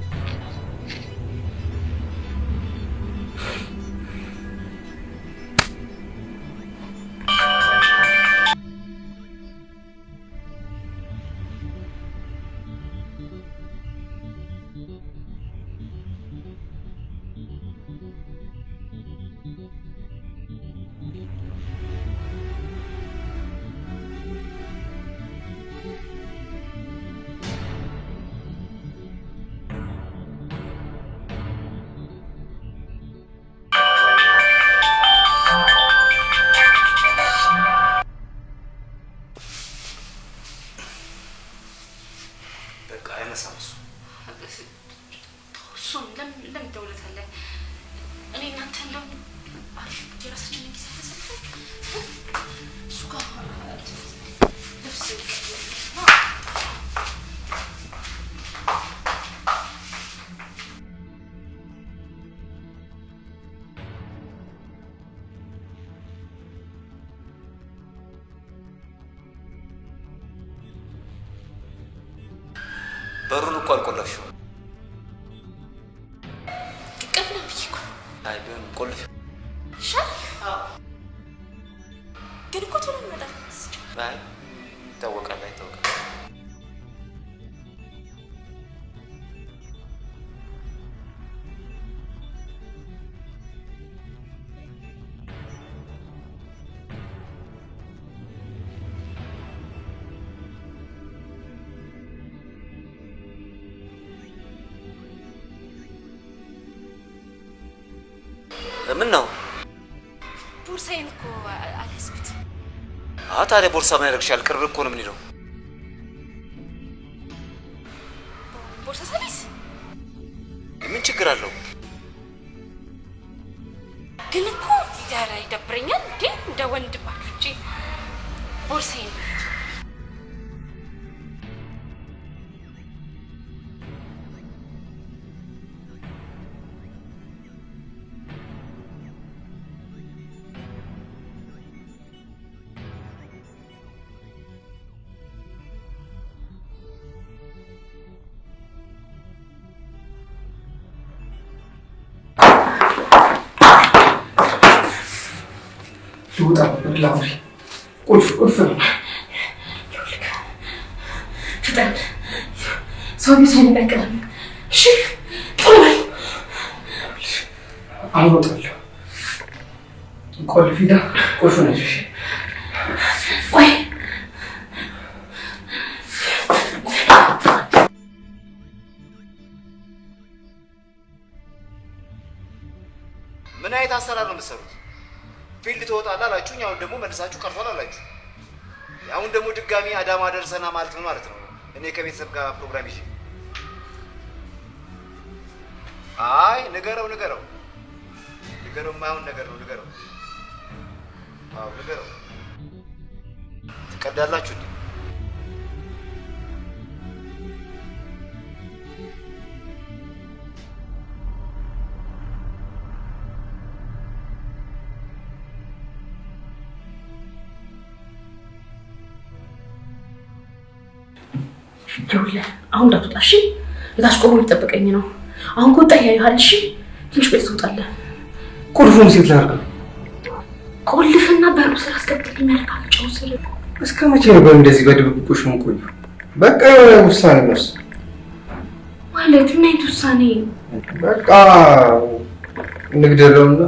በሩን እኮ አልቆለፍሽው። ቀጥና ብዬሽ አይ ቢሆን ቆልፍ ይሻል። ግን እኮ ቶሎ ይመጣል። አይ ይታወቃል፣ አይታወቅም። ምን ነው? ቦርሳዬን እኮ አልያዝኩትም። ታዲያ ቦርሳ ምን ያደርግሻል? ቅርብ እኮ ነው የምንሄደው። ቦርሳ ሳልይዝ ምን ችግር አለው? ግን እኮ ዛሬ ይደብረኛል እንዴ? እንደ ወንድ ባሉጂ ቦርሳዬን ልውጣ ላምሪ ቁልፍ ነው። ፍጠን፣ ሰውዬው ሳይነቃ አይቀርም። እሺ ቶሎ በል። አልወጣለሁ። ቁልፍ ሂዳ ቁልፍ ነሽ። ቆይ ምን አይነት አሰራር ነው የምትሰሩት? ፊልድ ትወጣለህ አላችሁኝ፣ አሁን ደግሞ መልሳችሁ ቀርቷል አላችሁ። አሁን ደግሞ ድጋሚ አዳማ ደርሰና ማለት ነው ማለት ነው። እኔ ከቤተሰብ ጋር ፕሮግራም ይዤ አይ ንገረው፣ የማይሆን ነገር ነው ንገረው። አዎ ንገረው። ትቀዳላችሁ እንዴ? ይኸውልህ አሁን እንዳትወጣ እሺ? የታች ቆሞ ሊጠብቀኝ ነው። አሁን ከወጣ ያይሃል። እሺ ትንሽ ቤት ትወጣለህ። ቁልፉን ሴት ላድርግ። ቆልፍና በሩ ስራ አስገብተህ መረጋገጫው ስል እስከ መቼ ነው እንደዚህ በድብብቆሽ የምንቆዩ? በቃ የሆነ ውሳኔ ወስ ማለት ምን አይነት ውሳኔ? በቃ እንግደለውና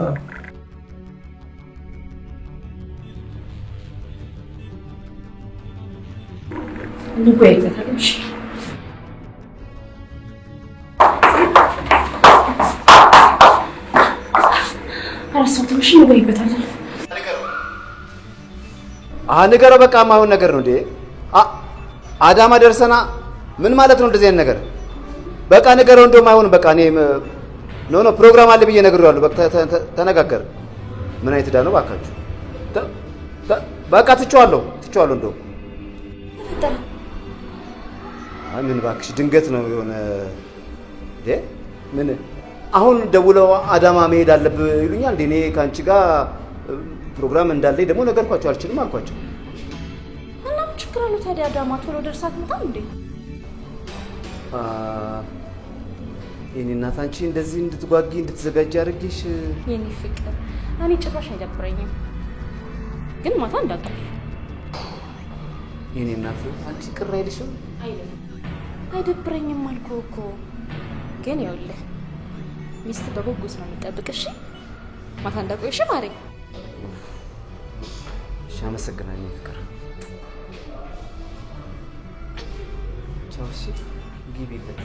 እንወያይበታለን። እሺ አራሳቱን እሺ እንወያይበታለን። ንገረው። በቃ የማይሆን ነገር ነው እንዴ? አዳማ ደርሰና ምን ማለት ነው እንደዚህ አይነት ነገር? በቃ ንገረው። እንደውም አይሆንም። በቃ እኔ ኖ ፕሮግራም አለ ብዬ ነግሬዋለሁ። በቃ ተነጋገር። ምን አይነት ዕዳ ነው ባካችሁ? በቃ ትቼዋለሁ። እንደውም ምን እባክሽ ድንገት ነው የሆነ ምን አሁን ደውለው አዳማ መሄድ አለብህ ይሉኛል እንዴ? እኔ ከአንቺ ጋር ፕሮግራም እንዳለኝ ደግሞ ነገርኳቸው። አልችልም አልኳቸው። እና ምን ችግር አለው ታዲያ? አዳማ ቶሎ ደርሳት መጣ እንዴ? የኔ እናት አንቺ እንደዚህ እንድትጓጊ እንድትዘጋጅ አድርጌሽ። የኔ ፍቅር እኔ ጭራሽ አይደብረኝም፣ ግን ማታ እንዳትቆይ። የኔ እናት አንቺ ቅር አይልሽም? አይደብረኝም አልኩህ እኮ። ግን ይኸውልህ ሚስት በጉጉት ነው የምጠብቅሽ። ማታ እንዳትቆይሽ ማሬ። እሺ አመሰግናለሁ ፍቅር። ቻው። እሺ ግቢለት።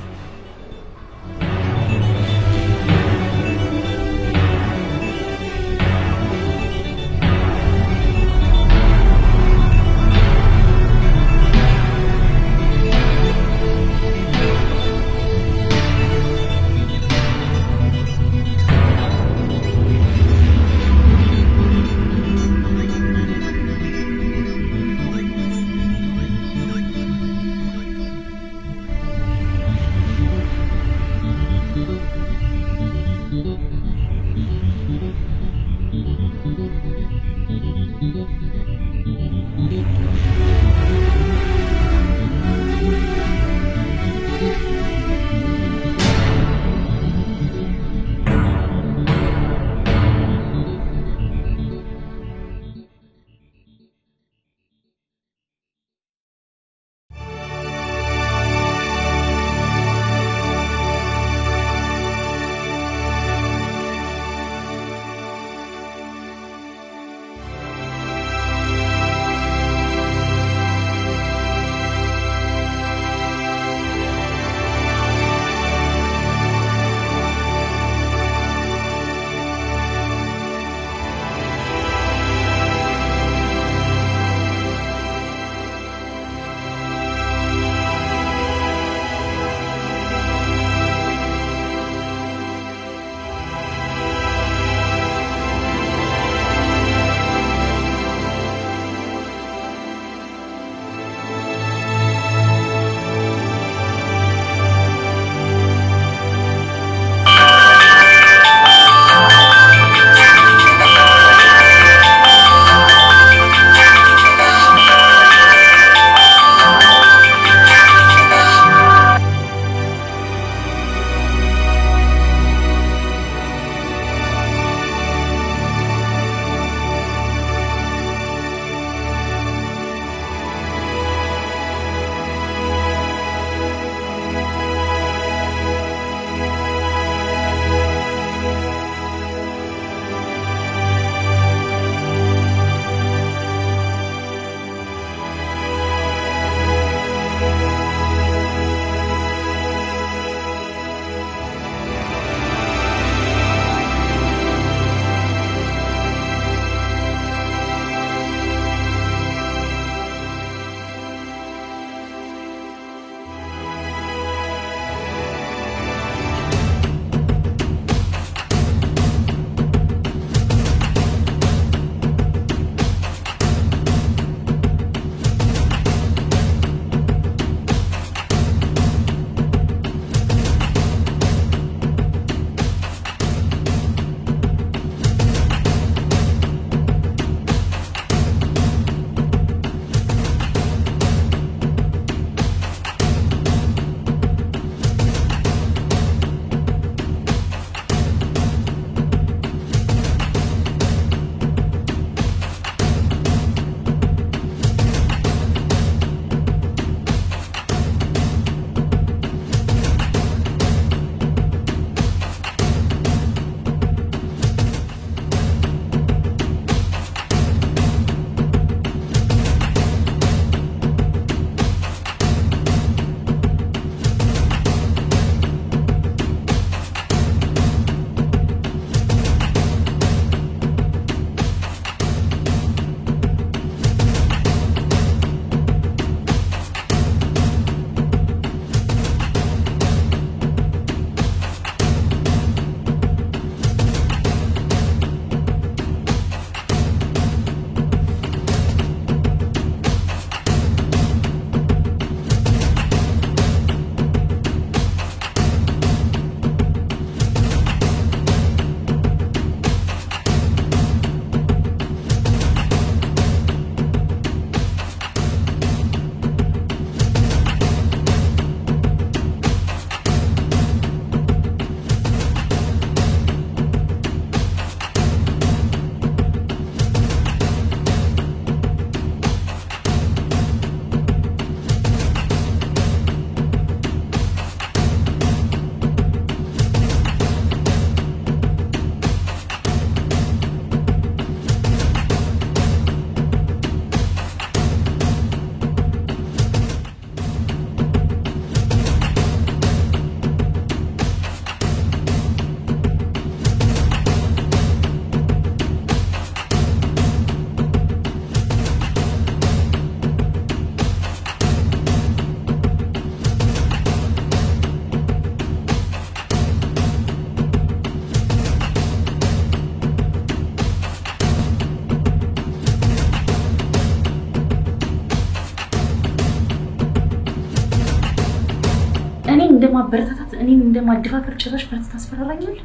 እኔን እንደማበረታታት እኔን እንደማደፋፈር ጭራሽ በርትታ ታስፈራራኛለህ?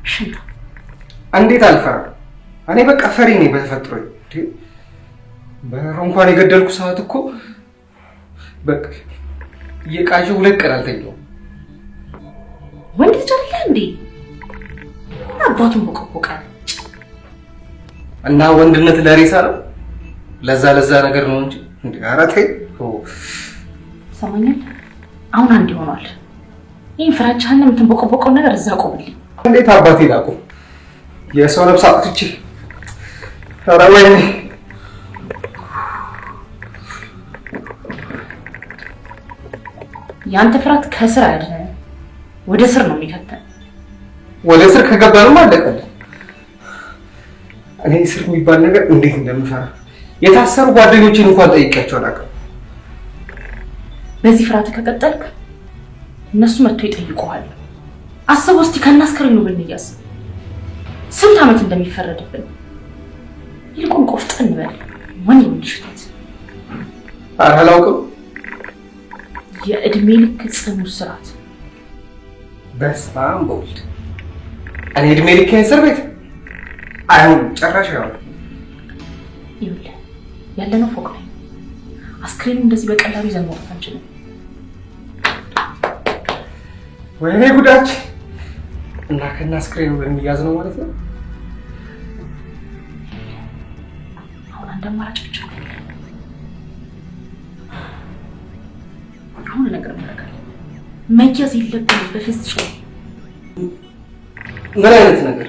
ሽንታ እንዴት አልፈራም? እኔ በቃ ፈሪ ነኝ በተፈጥሮ። እንኳን የገደልኩ ሰዓት እኮ በቃ እየቃዠሁ 2 ቀን አልተኛሁም። ወንድ ልጅ አይደለህ እንዴ? አባቱን ቦቀቦቃል እና ወንድነት ለሬሳ ነው? ለዛ ነገር ነው እንጂ እንዴ! ኧረ ተይ። ሰማኛል። አሁን አንድ ይሆናል። ይሄን ፍራቻህን የምትንቦቀቦቀው ነገር እዛ ቆምልኝ። እንዴት አባቴ ላቁ? የሰው ነፍስ አጥፍቼ። ኧረ ወይኔ! ያንተ ፍርሃት ከስር አይደለም ወደ ስር ነው የሚከተል። ወደ ስር ከገባንም አለቀልን። እኔ ስር የሚባል ነገር እንዴት እንደምፈራ የታሰሩ ጓደኞቼን እንኳን ጠይቄያቸው አላውቅም። በዚህ ፍርሃት ከቀጠልክ እነሱ መጥቶ ይጠይቁሃል። አስበው እስቲ ከናስከሬኑ ብንያዝ ስንት ዓመት እንደሚፈረድብን። ይልቁን ቆፍጠን በል ወንድ ልጅት። አላውቅም። የእድሜ ልክ ጽኑ እስራት። በስመ አብ ወልድ። እኔ እድሜ ልክ እስር ቤት አይሆንም ጨራሽ አይሆንም። ይኸውልህ ያለነው ፎቅ ላይ አስክሬኑ እንደዚህ በቀላሉ ይዘን መውጣት አንችልም። ወይኔ ጉዳችን! እና ከና አስክሬኑ የሚያዝ ነው ማለት ነው። አሁን አንድ አማራጭ ብቻ ነው። አሁን ነገር እናደርጋለን። መያዝ የለብንም በፍጹም። ምን አይነት ነገር?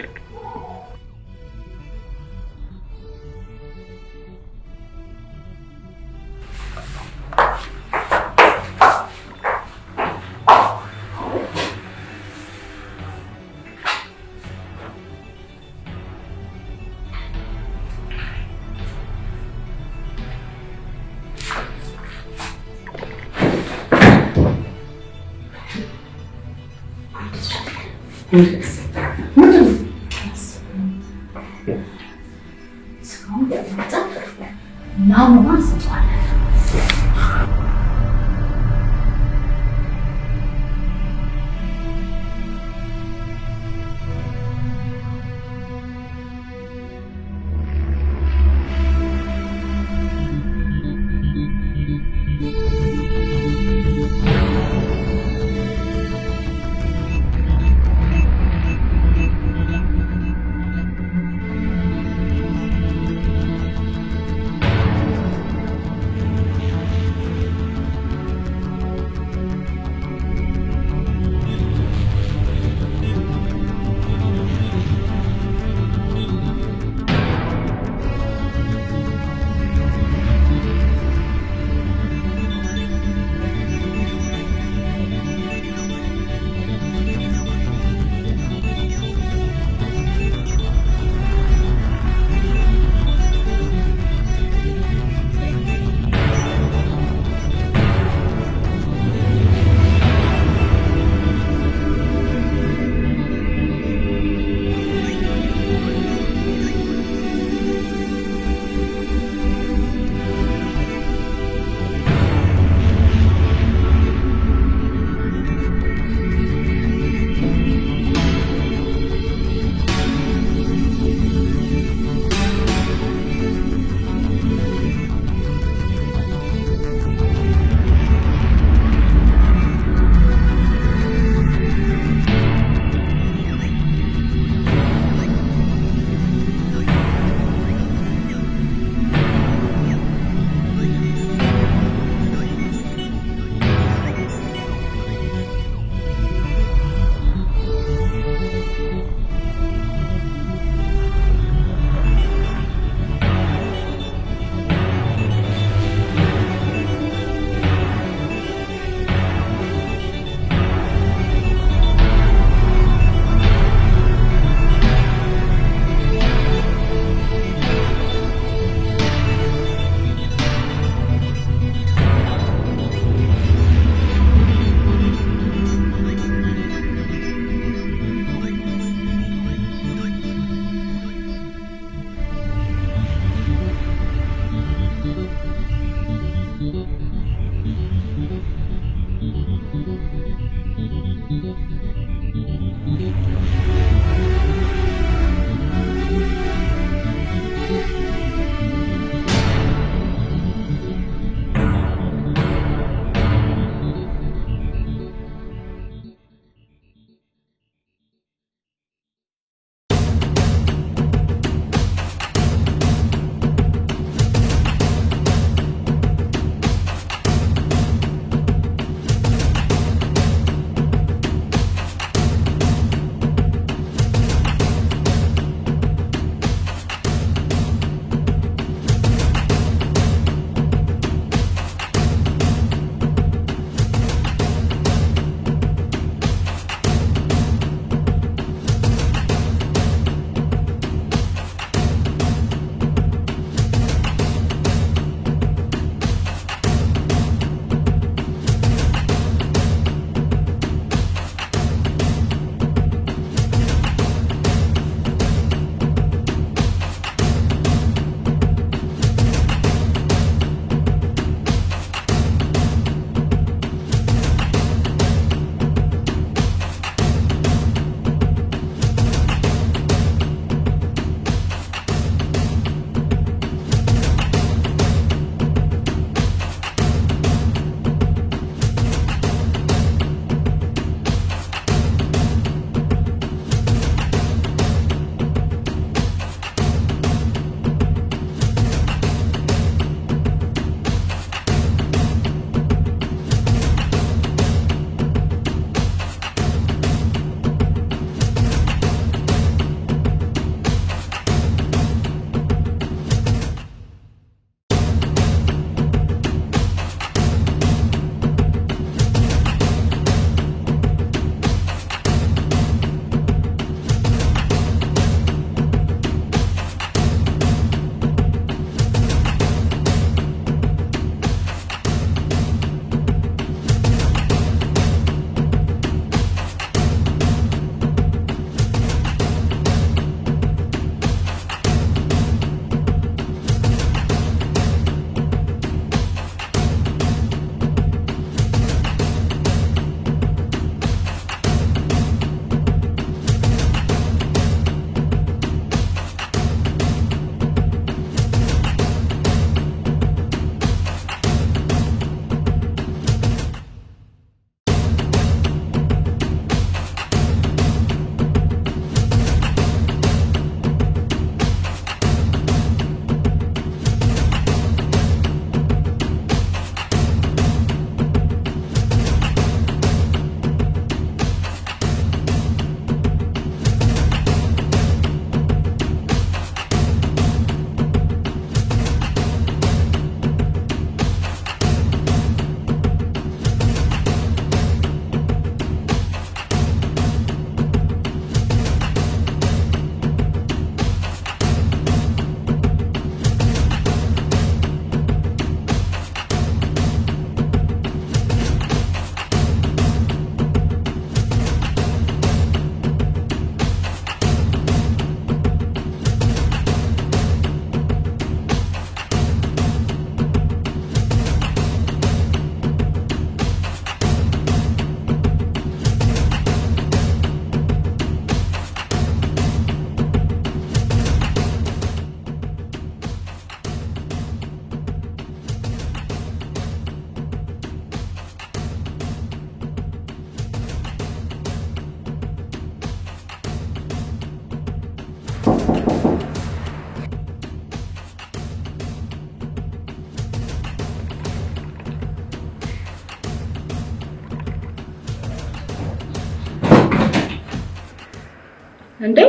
እንዴ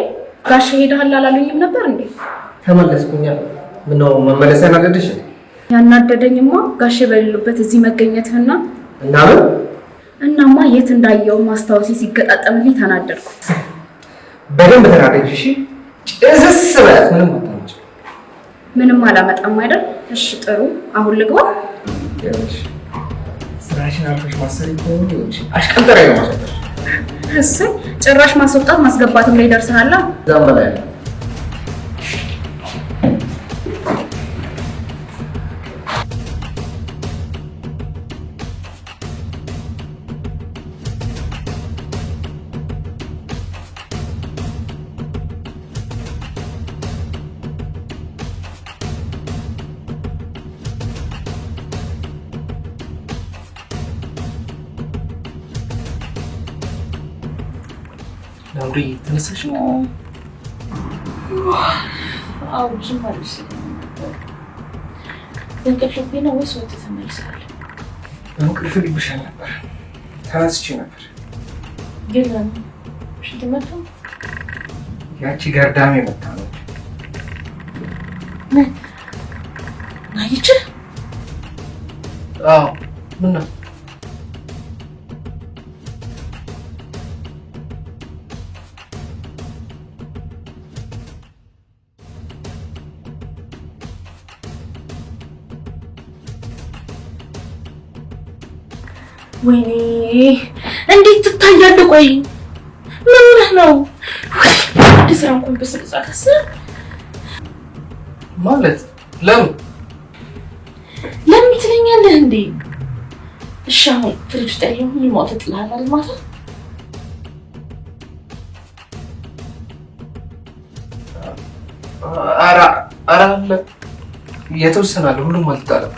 ጋሽ ሄደሃል አላሉኝም ነበር እንዴ? ተመለስኩኛ። ምነው መመለስ ያናደደሽ? ያናደደኝማ ጋሽ በሌሉበት እዚህ መገኘትህና እና ምን እናማ የት እንዳየው ማስታወሴ ሲገጣጠምልኝ ተናደድኩ። በደንብ ተናደድሽ? እሺ ጭስስ በላት። ምንም አታመጭ። ምንም አላመጣም አይደል? እሺ ጥሩ፣ አሁን ልግባ። ስራሽን አልፈሽ ማሰሪ ከሆነ ይኸውልሽ አሽቀንጠሬ ነው ማሰጠሽ። እሰይ ጭራሽ ማስወጣት ማስገባትም ላይ ደርሰሃል። እዛም በላይ ነው። ላምሪ ተነሳሽ ነው? አዎ ብዙም አልወሰደኝም ነበር። በእንቅልፍ ነው ወይስ ወጥተህ ተመልሰሃል? በእንቅልፍ ልብሻል ነበር። ተነስቼ ነበር። ግን ሽንት መጣ? ያቺ ገርዳሜ መጣ ነው። ምን አይቼ? አዎ ምን ነው? ወይኔ እንዴት ትታያለህ? ቆይ ምን ነው? አዲስ ስራ እንኳን በስልጣት ማለት ለምን ትለኛለህ እንዴ? እሺ አሁን ፍሪጅ ውስጥ ያለው ሁሉ ማውጣት ጥላሃል አይደል? ማታ አረ የተወሰነ አለ፣ ሁሉም አልተጣለም።